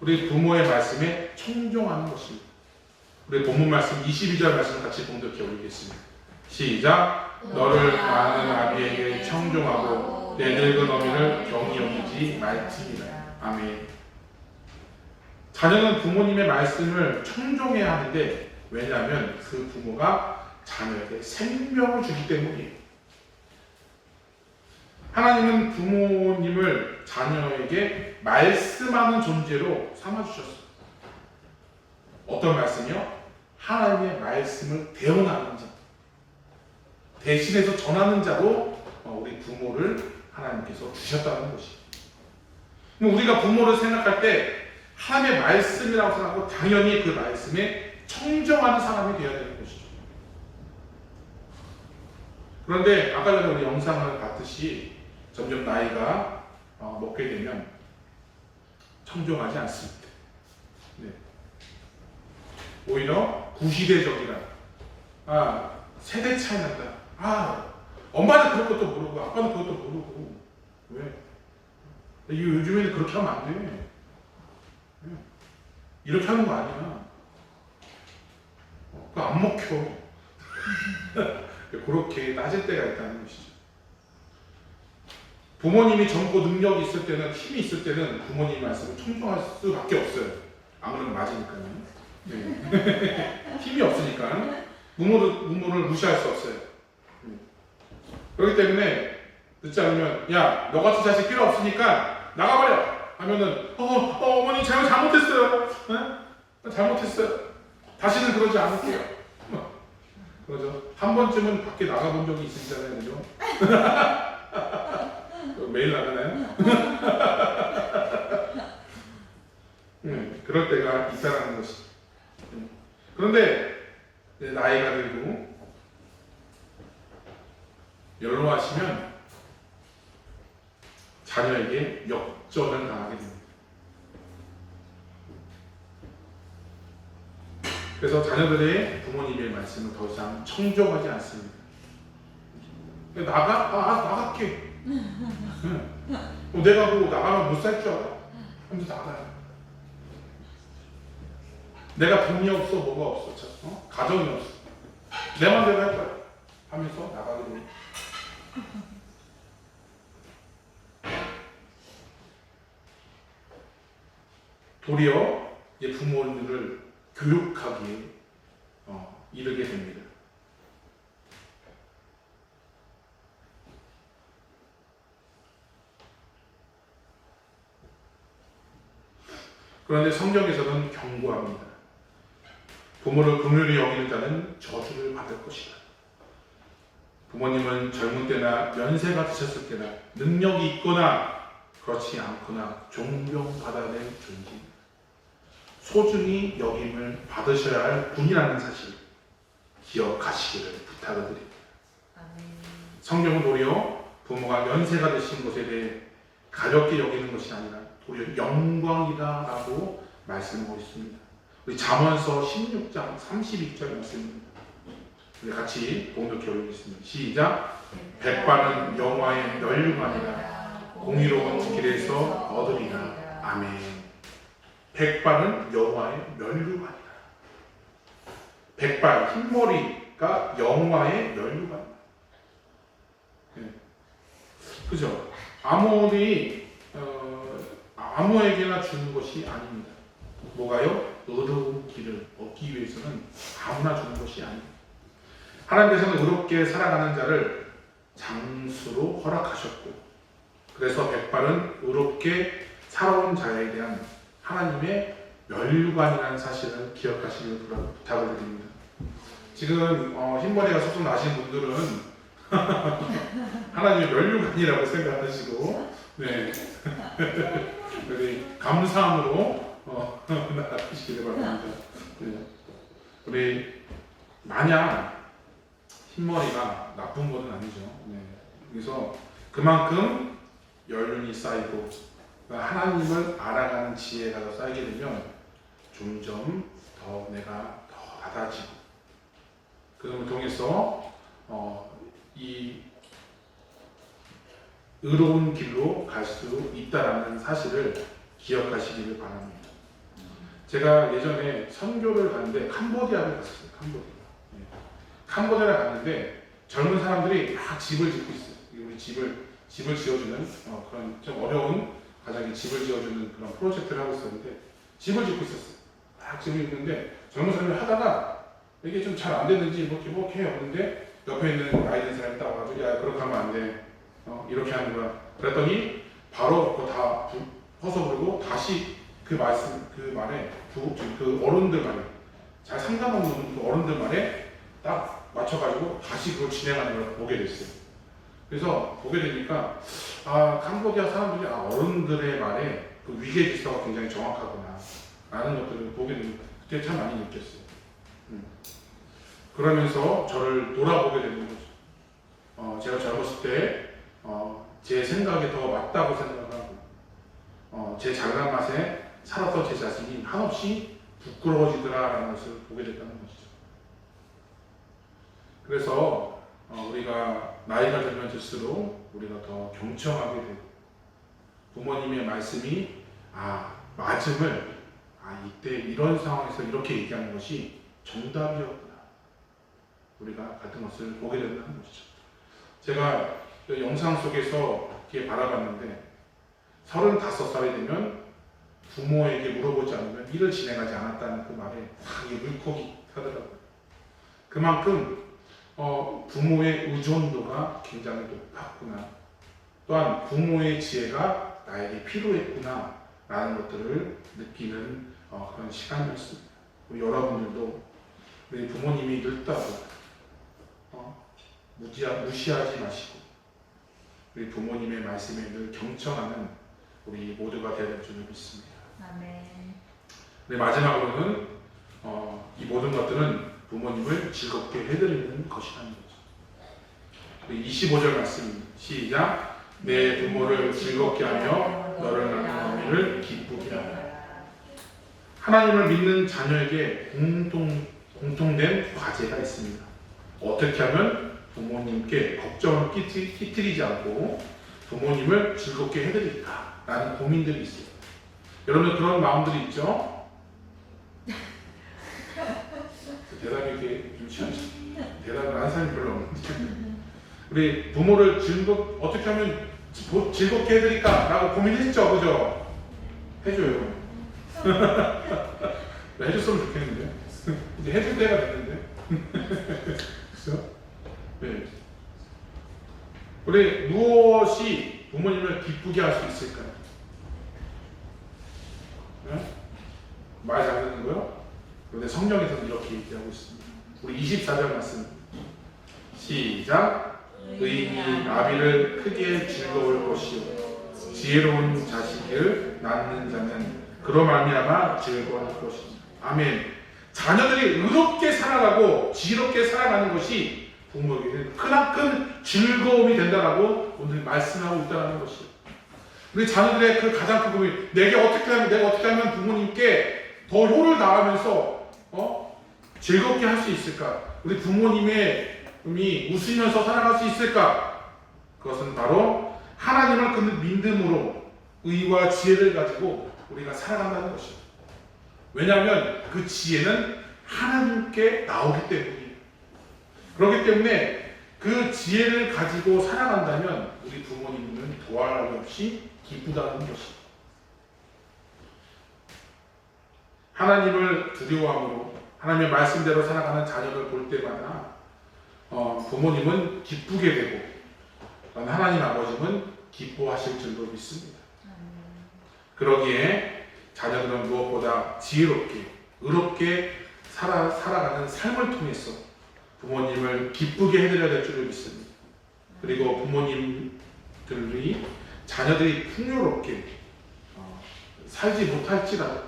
우리 부모의 말씀에 청종하는 것입니다. 우리 본문 말씀 22절 말씀 같이 봉독해 올리겠습니다. 시작. 너를 낳은 아비에게 청종하고 내 늙은 어미를 경히 여기지 말지니라. 아멘. 자녀는 부모님의 말씀을 청종해야 하는데, 왜냐하면 그 부모가 자녀에게 생명을 주기 때문이에요. 하나님은 부모님을 자녀에게 말씀하는 존재로 삼아주셨어요. 어떤 말씀이요? 하나님의 말씀을 대언하는 자, 대신해서 전하는 자로 우리 부모를 하나님께서 주셨다는 것이에요. 우리가 부모를 생각할 때 하나님의 말씀이라고 생각하고 당연히 그 말씀에 청정하는 사람이 되어야 되는 것이죠. 그런데 아까 전에 우리 영상을 봤듯이 점점 나이가 먹게 되면 청정하지 않습니다. 네. 오히려 구시대적이라, 세대 차이 난다. 엄마는 그런 것도 모르고 아빠는 그것도 모르고. 왜? 요즘에는 그렇게 하면 안 돼. 이렇게 하는 거 아니야. 그거 안 먹혀. 그렇게 따질 때가 있다는 것이죠. 부모님이 젊고 능력이 있을 때는, 힘이 있을 때는 부모님 말씀을 청정할 수밖에 없어요. 안 그러면 맞으니까요. 네. 힘이 없으니까 부모를 무시할 수 없어요. 그렇기 때문에 듣지 않으면, 야, 너 같은 자식 필요 없으니까 나가버려 하면은 어머니 제가 잘못했어요. 네? 잘못했어요. 다시는 그러지 않을게요. 그러죠. 한 번쯤은 밖에 나가본 적이 있으시잖아요, 그죠? 매일 나가나요? 그럴 때가 있다라는 것이. 그런데 나이가 들고 연로하시면 자녀에게 역전을 당하게 됩니다. 그래서 자녀들의 부모님의 말씀을 더 이상 청정하지 않습니다. 나갈게. 내가 뭐 나가면 못 살 줄 알아? 하면서 나가요. 내가 돈이 없어, 뭐가 없어, 가정이 없어. 내 맘대로 할 거야. 하면서 나가게 됩니다. 도리어 부모님을 교육하기에 이르게 됩니다. 그런데 성경에서는 경고합니다. 부모를 긍휼히 여기는 자는 저주를 받을 것이다. 부모님은 젊은 때나 연세가 드셨을 때나 능력이 있거나 그렇지 않거나 존경받아야 될 존재입니다. 소중히 여김을 받으셔야 할 분이라는 사실 기억하시기를 부탁을 드립니다. 성경은 도리어 부모가 연세가 드신 것에 대해 가볍게 여기는 것이 아니라 도리어 영광이다라고 말씀하고 있습니다. 우리 잠언서 16장 32절 말씀입니다. 우리 같이 봉독해 올리겠습니다. 시작. 백발은 여호와의 멸류관이라 공의로운 길에서 얻으리라. 아멘. 백발은 여호와의 멸류관이다. 백발, 흰머리가 여호와의 멸류관이다. 그죠? 아무에게나 주는 것이 아닙니다. 뭐가요? 의로운 길을 얻기 위해서는 아무나 주는 것이 아닙니다. 하나님께서는 의롭게 살아가는 자를 장수로 허락하셨고, 그래서 백발은 의롭게 살아온 자에 대한 하나님의 멸관이라는 사실을 기억하시길 부탁을 드립니다. 지금 흰머리가 쏙쏙 나신 분들은 하나님의 멸관이라고 생각하시고, 네, 우리 감사함으로 나아가시길 바랍니다. 네. 우리 마냥 흰머리가 나쁜 것은 아니죠. 네. 그래서 그만큼 연륜이 쌓이고 하나님을 알아가는 지혜가 더 쌓이게 되면 점점 더 내가 더 낮아지고, 그걸 통해서 이 의로운 길로 갈 수 있다라는 사실을 기억하시기를 바랍니다. 제가 예전에 선교를 갔는데 캄보디아를 갔어요. 캄보디아를 갔는데 젊은 사람들이 막 집을 짓고 있어요. 우리 집을 지어주는 그런 좀 어려운 가정에 집을 지어주는 그런 프로젝트를 하고 있었는데 집을 짓고 있었어요. 막 집을 짓는데 젊은 사람이 하다가 이게 좀 잘 안 됐는지 이렇게 해요. 근데 옆에 있는 나이 든 사람이 딱 와가지고 야 그렇게 하면 안 돼. 이렇게 하는 거야. 그랬더니 바로 그거 다 퍼서 부르고 다시 그 말에 그 어른들 말에 잘 상담 없는 그 어른들 말에 딱 맞춰가지고 다시 그걸 진행하는 걸 보게 됐어요. 그래서 보게 되니까 캄보디아 사람들이 어른들의 말에 그 위계 질서가 굉장히 정확하구나 라는 것들을 보게 되니까 그때 참 많이 느꼈어요. 그러면서 저를 돌아보게 되는 거죠. 제가 젊었을 때 제 생각에 더 맞다고 생각하고 제 잘난 맛에 살았던 제 자신이 한없이 부끄러워지더라라는 것을 보게 됐다는 것이죠. 그래서 우리가 나이가 들면 들수록 우리가 더 경청하게 되고 부모님의 말씀이 맞음을 이때 이런 상황에서 이렇게 얘기하는 것이 정답이었구나 우리가 같은 것을 보게 된다는 것이죠. 제가 그 영상 속에서 이렇게 바라봤는데 35살이 되면 부모에게 물어보지 않으면 일을 진행하지 않았다는 그 말에 이게 물고기하더라고요. 그만큼 부모의 의존도가 굉장히 높았구나. 또한 부모의 지혜가 나에게 필요했구나 라는 것들을 느끼는 그런 시간이었습니다. 우리 여러분들도 우리 부모님이 늙다고 무시하지 마시고 우리 부모님의 말씀에 늘 경청하는 우리 모두가 되는 줄을 믿습니다. 아멘. 네, 마지막으로는 이 모든 것들은 부모님을 즐겁게 해드리는 것이라는 거죠. 25절 말씀 시작. 내 부모를 즐겁게 하며 너를 낳은 어미를 기쁘게 하라. 하나님을 믿는 자녀에게 공통된 과제가 있습니다. 어떻게 하면 부모님께 걱정을 끼치지 않고 부모님을 즐겁게 해드릴까 라는 고민들이 있어요. 여러분 그런 마음들이 있죠? 대답이 이렇게 좀 쉬워져. 대답을 하는 사람이 별로 없는데 우리 부모를 어떻게 하면 즐겁게 해드릴까 라고 고민했죠, 그죠? 해줘요. 해줬으면 좋겠는데 이제 해줄 때가 됐는데 그렇죠? 네. 우리 무엇이 부모님을 기쁘게 할 수 있을까요? 네? 말 잘 듣는 거요? 그런데 성경에서는 이렇게 얘기하고 있습니다. 우리 24절 말씀 시작. 의인이 나비를 크게 즐거울 것이요 지혜로운 자식을 낳는 자는 그로 말미암아 즐거워할 것이다. 아멘. 자녀들이 의롭게 살아가고 지혜롭게 살아가는 것이 부모에게는 크나큰 즐거움이 된다라고 오늘 말씀하고 있다는 것이에요. 우리 자녀들의 그 가장 큰 고민, 내가 어떻게 하면 부모님께 더 효를 다하면서 즐겁게 할 수 있을까? 우리 부모님의 웃으면서 살아갈 수 있을까? 그것은 바로 하나님을 그 믿음으로 의와 지혜를 가지고 우리가 살아간다는 것이에요. 왜냐하면 그 지혜는 하나님께 나오기 때문이에요. 그렇기 때문에 그 지혜를 가지고 살아간다면 우리 부모님은 더할 나위 없이 기쁘다는 것이. 하나님을 두려워함으로 하나님의 말씀대로 살아가는 자녀를 볼 때마다 부모님은 기쁘게 되고 하나님 아버지는 기뻐하실 줄로 믿습니다. 그러기에 자녀들은 무엇보다 지혜롭게 의롭게 살아가는 삶을 통해서 부모님을 기쁘게 해드려야 될 줄로 믿습니다. 그리고 부모님들이 자녀들이 풍요롭게 살지 못할지라도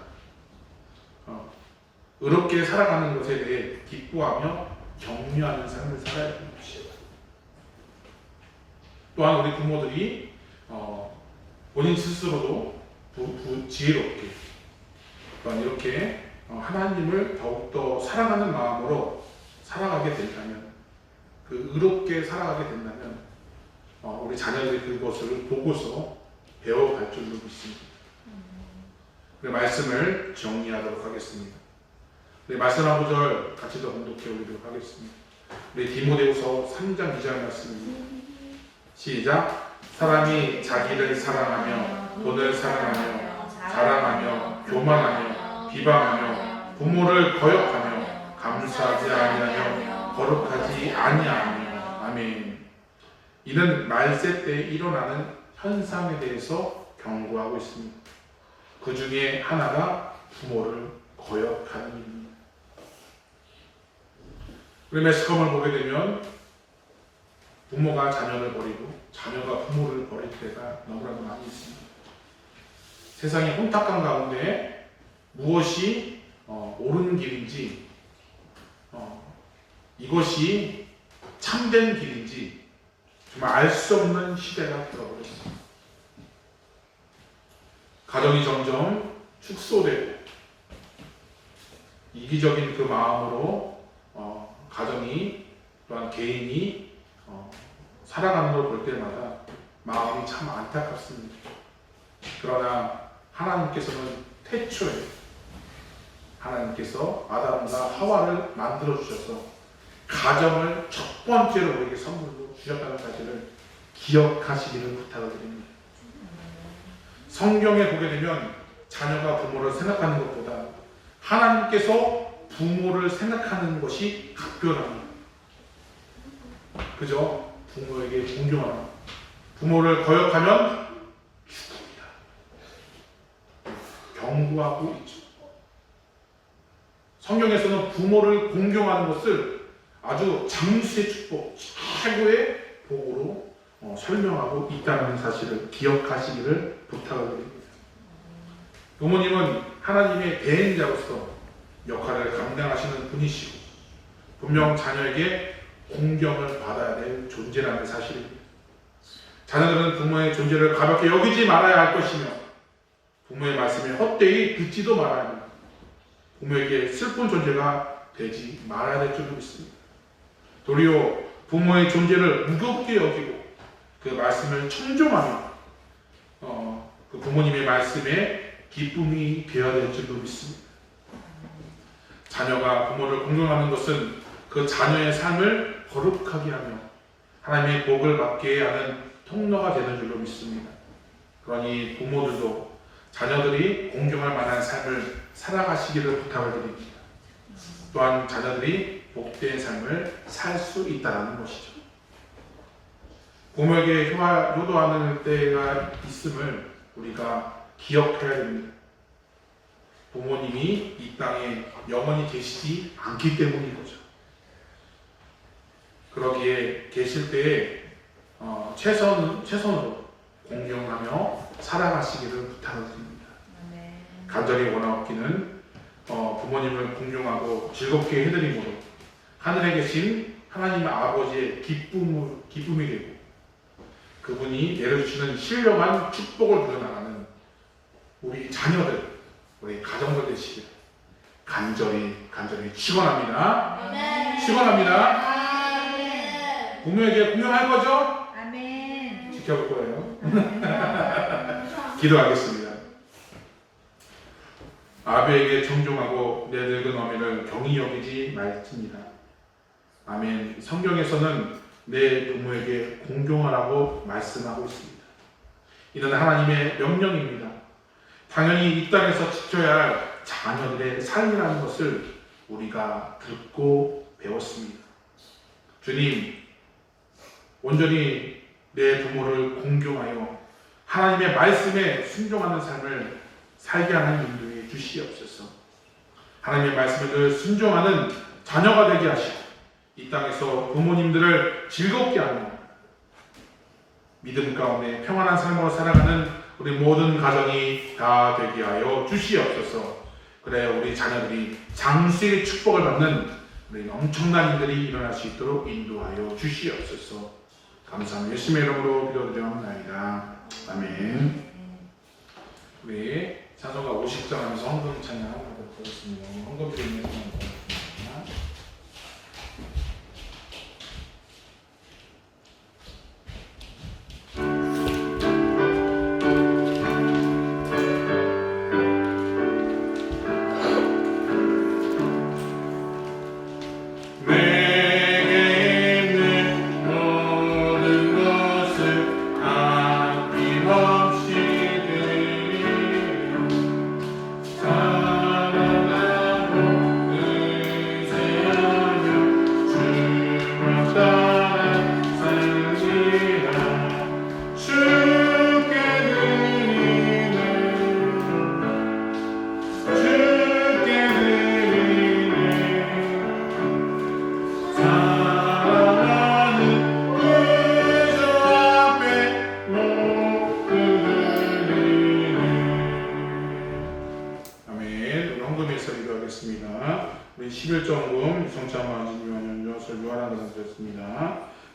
의롭게 살아가는 것에 대해 기뻐하며 격려하는 삶을 살아야 되는 것입니다. 또한 우리 부모들이 본인 스스로도 지혜롭게 또한 이렇게 하나님을 더욱더 사랑하는 마음으로 살아가게 된다면, 그 의롭게 살아가게 된다면 우리 자녀들이 그것을 보고서 배워갈 줄로 믿습니다. 그 말씀을 정리하도록 하겠습니다. 네, 말씀 한 구절 같이 더 공독해 올리도록 하겠습니다. 우리 디모데후서 3장 2절 말씀입니다. 시작. 사람이 자기를 사랑하며 돈을 사랑하며 자랑하며 교만하며 비방하며 부모를 거역하며 감사하지 아니하며 거룩하지 아니하며. 아멘. 이는 말세 때 일어나는 현상에 대해서 경고하고 있습니다. 그 중에 하나가 부모를 거역하는 일입니다. 우리 매스컴을 보게 되면 부모가 자녀를 버리고 자녀가 부모를 버릴 때가 너무나도 많이 있습니다. 세상의 혼탁한 가운데 무엇이 옳은 길인지 이것이 참된 길인지 정말 알 수 없는 시대가 되어버렸습니다. 가정이 점점 축소되고 이기적인 그 마음으로 가정이 또한 개인이 살아가는 걸 볼 때마다 마음이 참 안타깝습니다. 그러나 하나님께서는 태초에 하나님께서 아담과 하와를 만들어 주셔서 가정을 첫 번째로 우리에게 선물로 주셨다는 사실을 기억하시기를 부탁을 드립니다. 성경에 보게 되면 자녀가 부모를 생각하는 것보다 하나님께서 부모를 생각하는 것이 각별합니다. 그저 부모에게 존경하라. 부모를 거역하면 죽습니다. 경고하고 있죠. 성경에서는 부모를 공경하는 것을 아주 장수의 축복, 최고의 복으로 설명하고 있다는 사실을 기억하시기를 부탁을 드립니다. 부모님은 하나님의 대행자로서 역할을 감당하시는 분이시고 분명 자녀에게 공경을 받아야 될 존재라는 사실입니다. 자녀들은 부모의 존재를 가볍게 여기지 말아야 할 것이며 부모의 말씀에 헛되이 듣지도 말아야 합니다. 부모에게 슬픈 존재가 되지 말아야 될 줄로 믿습니다. 도리어 부모의 존재를 무겁게 여기고 그 말씀을 청종하며 그 부모님의 말씀에 기쁨이 되어야 될 줄로 믿습니다. 자녀가 부모를 공경하는 것은 그 자녀의 삶을 거룩하게 하며 하나님의 복을 받게 하는 통로가 되는 줄로 믿습니다. 그러니 부모들도 자녀들이 공경할 만한 삶을 살아가시기를 부탁을 드립니다. 또한 자녀들이 복된 삶을 살 수 있다는 것이죠. 부모에게 효도하는 때가 있음을 우리가 기억해야 됩니다. 부모님이 이 땅에 영원히 계시지 않기 때문인 거죠. 그러기에 계실 때에 최선으로 공경하며 살아가시기를 부탁을 드립니다. 간절히 원하옵기는 부모님을 공경하고 즐겁게 해드림으로 하늘에 계신 하나님 아버지의 기쁨이 되고 그분이 내려주시는 신령한 축복을 누려나가는 우리 자녀들, 우리 가정들 되시길 간절히 축원합니다. 축원합니다. 부모에게 공경할 거죠? 아멘. 지켜볼 거예요. 기도하겠습니다. 아베에게 청종하고 내 늙은 어미를 경히 여기지 말지니라. 아멘. 성경에서는 내 부모에게 공경하라고 말씀하고 있습니다. 이는 하나님의 명령입니다. 당연히 이 땅에서 지켜야 할 자녀들의 삶이라는 것을 우리가 듣고 배웠습니다. 주님, 온전히 내 부모를 공경하여 하나님의 말씀에 순종하는 삶을 살게 하는 인도해 주시옵소서. 하나님의 말씀에 늘 순종하는 자녀가 되게 하시고 이 땅에서 부모님들을 즐겁게 하며 믿음 가운데 평안한 삶으로 살아가는 우리 모든 가정이 다 되게 하여 주시옵소서. 그래 우리 자녀들이 장수의 축복을 받는 우리 엄청난 일들이 일어날 수 있도록 인도하여 주시옵소서. 감사합니다. 예수님의 이름으로 기도드리옵나이다. 아멘. 우리 찬송가 50장 하면서 헌금 찬양하도록 하겠습니다. 헌금 드리는 찬양 드리겠습니다.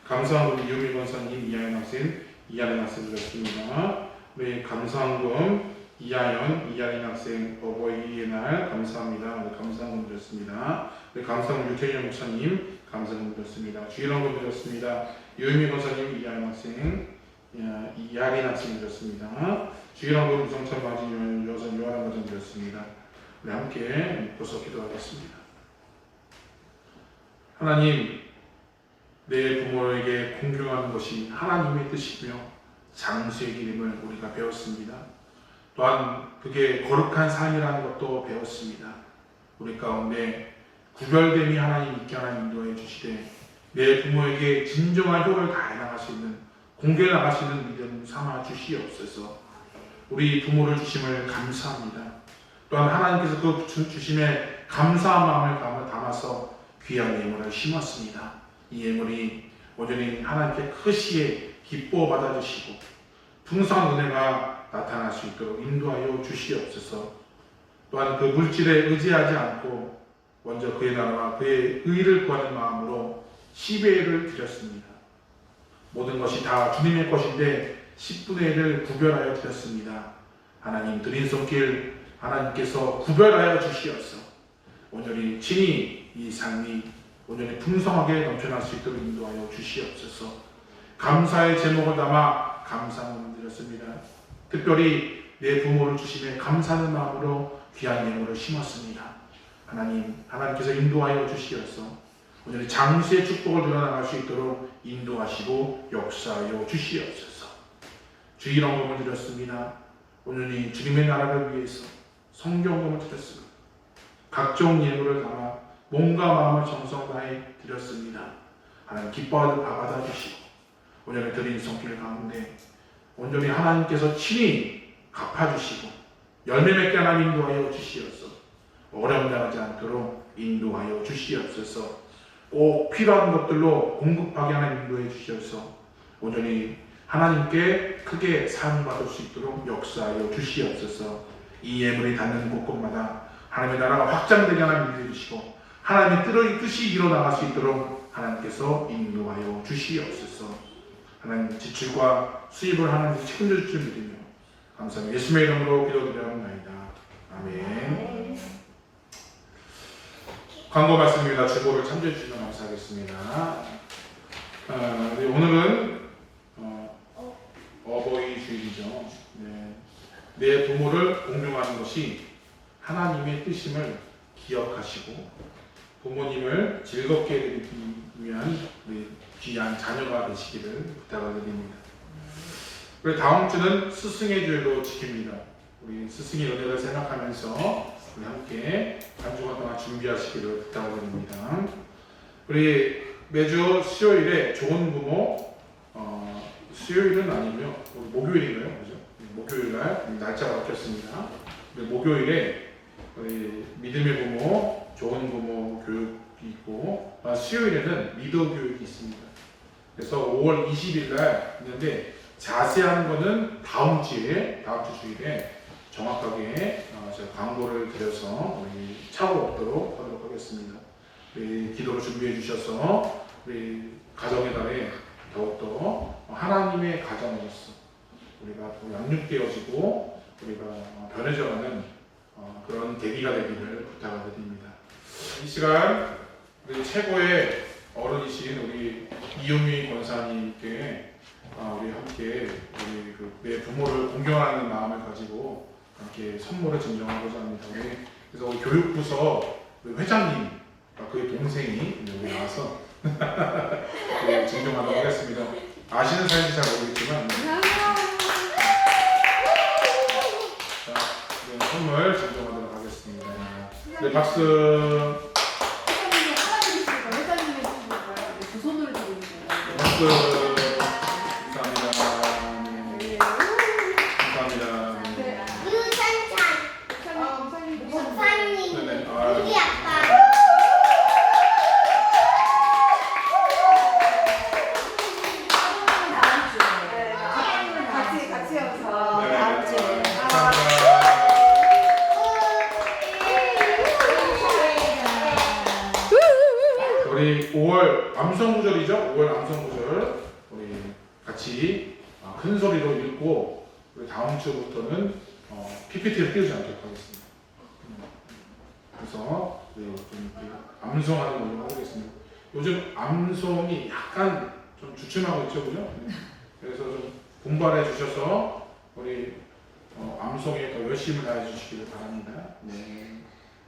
감사한금 이유미 권사님, 이하연 학생, 이하연 학생 드렸습니다. 우리 감사한금 이하연, 이하연 학생 어버이의 날 감사합니다. 우리 감사한금 드렸습니다. 우리 감사한금 유태현 목사님 감사한금 드렸습니다. 주일헌금 드렸습니다. 이유미 권사님, 이하연 학생, 이하연 학생 드렸습니다. 주일헌금 유성찬 마지 여선 요한한 과정 드렸습니다. 우리 함께 묶어서 기도하겠습니다. 하나님, 내 부모에게 공경하는 것이 하나님의 뜻이며 장수의 길임을 우리가 배웠습니다. 또한 그게 거룩한 삶이라는 것도 배웠습니다. 우리 가운데 구별됨이 하나님 있게 하나님 인도해 주시되 내 부모에게 진정한 효를 다해 나갈 수 있는 공개 나갈 수 있는 믿음 삼아 주시옵소서. 우리 부모를 주심을 감사합니다. 또한 하나님께서 그 주심에 감사한 마음을 담아서 귀한 예물을 심었습니다. 이 예물이 온전히 하나님께 크시에 기뻐 받아주시고 풍성한 은혜가 나타날 수 있도록 인도하여 주시옵소서. 또한 그 물질에 의지하지 않고 먼저 그의 나라와 그의 의를 구하는 마음으로 10배를 드렸습니다. 모든 것이 다 주님의 것인데 10분의 1을 구별하여 드렸습니다. 하나님 드린 손길 하나님께서 구별하여 주시옵소서. 온전히 친히 이 삶이 온전히 풍성하게 넘쳐날 수 있도록 인도하여 주시옵소서. 감사의 제목을 담아 감사함을 드렸습니다. 특별히 내 부모를 주심에 감사하는 마음으로 귀한 예물을 심었습니다. 하나님께서 인도하여 주시옵소서. 온전히 장수의 축복을 드러나갈 수 있도록 인도하시고 역사하여 주시옵소서. 주일헌금을 드렸습니다. 온전히 주님의 나라를 위해서 성경금을 드렸습니다. 각종 예물을 담아 몸과 마음을 정성 다해 드렸습니다. 하나님 기뻐 받아주시고 온전히 드린 손길 가운데 온전히 하나님께서 친히 갚아주시고 열매 맺게 하나님 인도하여 주시옵소서. 어려움 당하지 않도록 인도하여 주시옵소서. 꼭 필요한 것들로 공급하게 하나님 인도해 주시옵소서. 온전히 하나님께 크게 사용받을 수 있도록 역사하여 주시옵소서. 이 예물이 닿는 곳곳마다 하나님의 나라가 확장되게 하나님 인도해 주시고 하나님의 뜻이 일어나갈 수 있도록 하나님께서 인도하여 주시옵소서. 하나님 지출과 수입을 하나님 책임져 주실 줄 믿으며 감사합니다. 예수님의 이름으로 기도드려옵나이다. 아멘. 광고 말씀입니다. 주보를 참조해 주시면 감사하겠습니다. 오늘은 어버이 주일이죠. 내 부모를 공경하는 것이 하나님의 뜻임을 기억하시고 부모님을 즐겁게 해드리기 위한 우리 귀한 자녀가 되시기를 부탁을 드립니다. 우리 다음 주는 스승의 주일로 지킵니다. 우리 스승의 은혜를 생각하면서 우리 함께 한 주간 동안 준비하시기를 부탁을 드립니다. 우리 매주 수요일에 좋은 부모, 수요일은 아니고요. 우리 목요일인가요? 그죠? 목요일 날 날짜가 바뀌었습니다. 우리 목요일에 우리 믿음의 부모, 좋은 부모 교육이 있고 수요일에는 리더 교육이 있습니다. 그래서 5월 20일 날 있는데 자세한 거는 다음 주 주일에 정확하게 제가 광고를 드려서 우리 차고 없도록 하도록 하겠습니다. 우리 기도를 준비해 주셔서 우리 가정의 달에 더욱더 하나님의 가정으로서 우리가 또 양육되어지고 우리가 변해져가는 그런 계기가 되기를 부탁을 드립니다. 이 시간 우리 최고의 어른이신 우리 이용희 권사님께 우리 함께 우리 내 부모를 존경하는 마음을 가지고 함께 선물을 증정하고자 합니다. 그래서 우리 교육부서 우리 회장님, 그의 동생이 여기 나와서 증정하도록 하겠습니다. 아시는 사연인지 잘 모르겠지만 자, 선물 증정하도록 하겠습니다. 네, 박수. 두 손으로 드리는 거예요. 박수. 감사합니다. 네. 감사합니다. 네. 목사님, 네네. 우리 아빠. 같이 해서 네네. 다음 주에. 감사합니다. 우리 5월 암송구절이죠? 5월 암송구절 우리 같이 큰 소리로 읽고 우리 다음 주부터는 PPT를 띄우지 않도록 하겠습니다. 그래서 좀 이렇게 암송하는 걸로 하겠습니다. 요즘 암송이 약간 좀 주춤하고 있죠, 그죠? 그래서 좀 분발해 주셔서 우리 암송에 더 열심히 다해 주시기를 바랍니다. 네.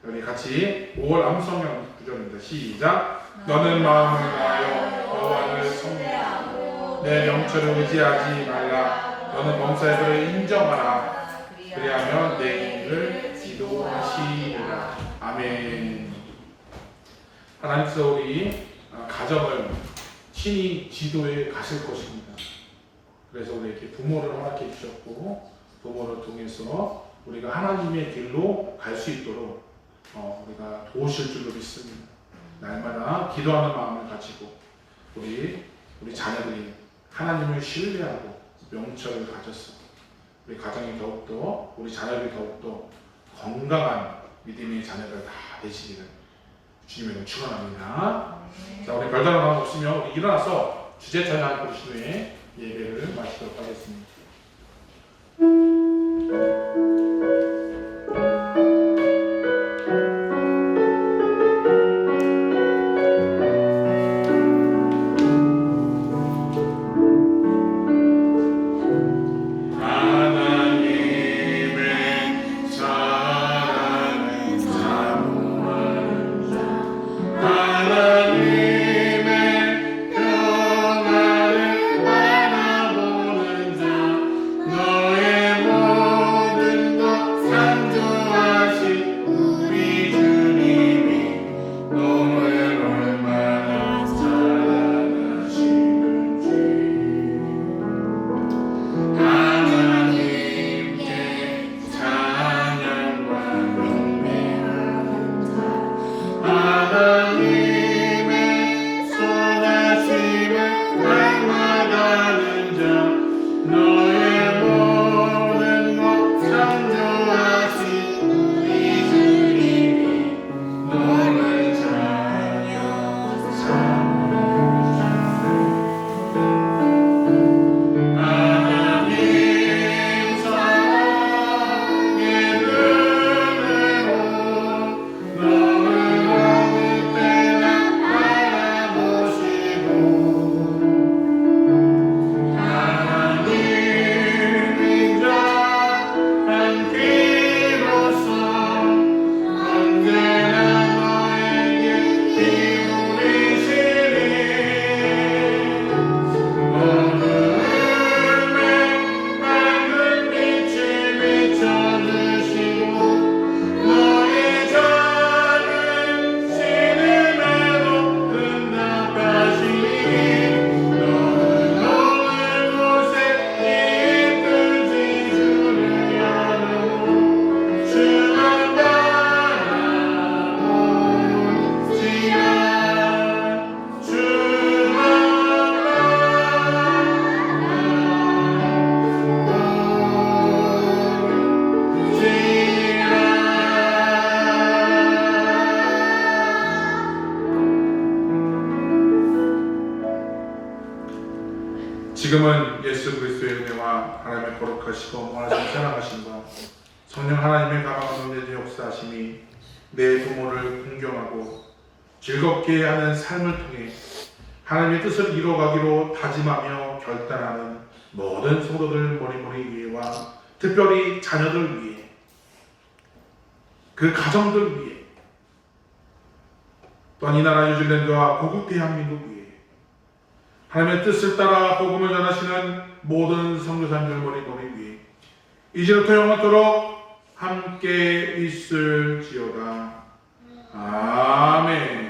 우리 같이 5월 암송형 구절입니다. 시작. 너는 마음을 다하여 여호와를 숭배하고 내 명철을 의지하지 말라. 너는 범사의 그를 인정하라. 그리하면 내 일을 지도하시리라. 아멘. 하나님께서 우리 가정을 친히 지도해 가실 것입니다. 그래서 우리에게 부모를 허락해 주셨고 부모를 통해서 우리가 하나님의 길로 갈 수 있도록 우리가 도우실 줄로 믿습니다. 날마다 기도하는 마음을 가지고 우리 자녀들이 하나님을 신뢰하고 명철을 가져서 우리 가정이 더욱더 우리 자녀들이 더욱더 건강한 믿음의 자녀들 다 되시기를 주님으로 축원합니다. 자, 우리 별다른 마음 없으면 우리 일어나서 주제 찬양 부르신 후에 예배를 마치도록 하겠습니다. 지금은 예수 그리스도의 은혜와 하나님의 거룩하시고 원하시는 사랑하심과 성령 하나님의 가방으로 내주 역사하심이 내 부모를 공경하고 즐겁게 하는 삶을 통해 하나님의 뜻을 이뤄가기로 다짐하며 결단하는 모든 성도들 머리머리 위에와 특별히 자녀들 위해 그 가정들 위해 또한 이 나라 뉴질랜드와 고국 대한민국 위해 하나님의 뜻을 따라 복음을 전하시는 모든 선교사님들 머리머리 위에 이제부터 영원토록 함께 있을지어다. 아멘.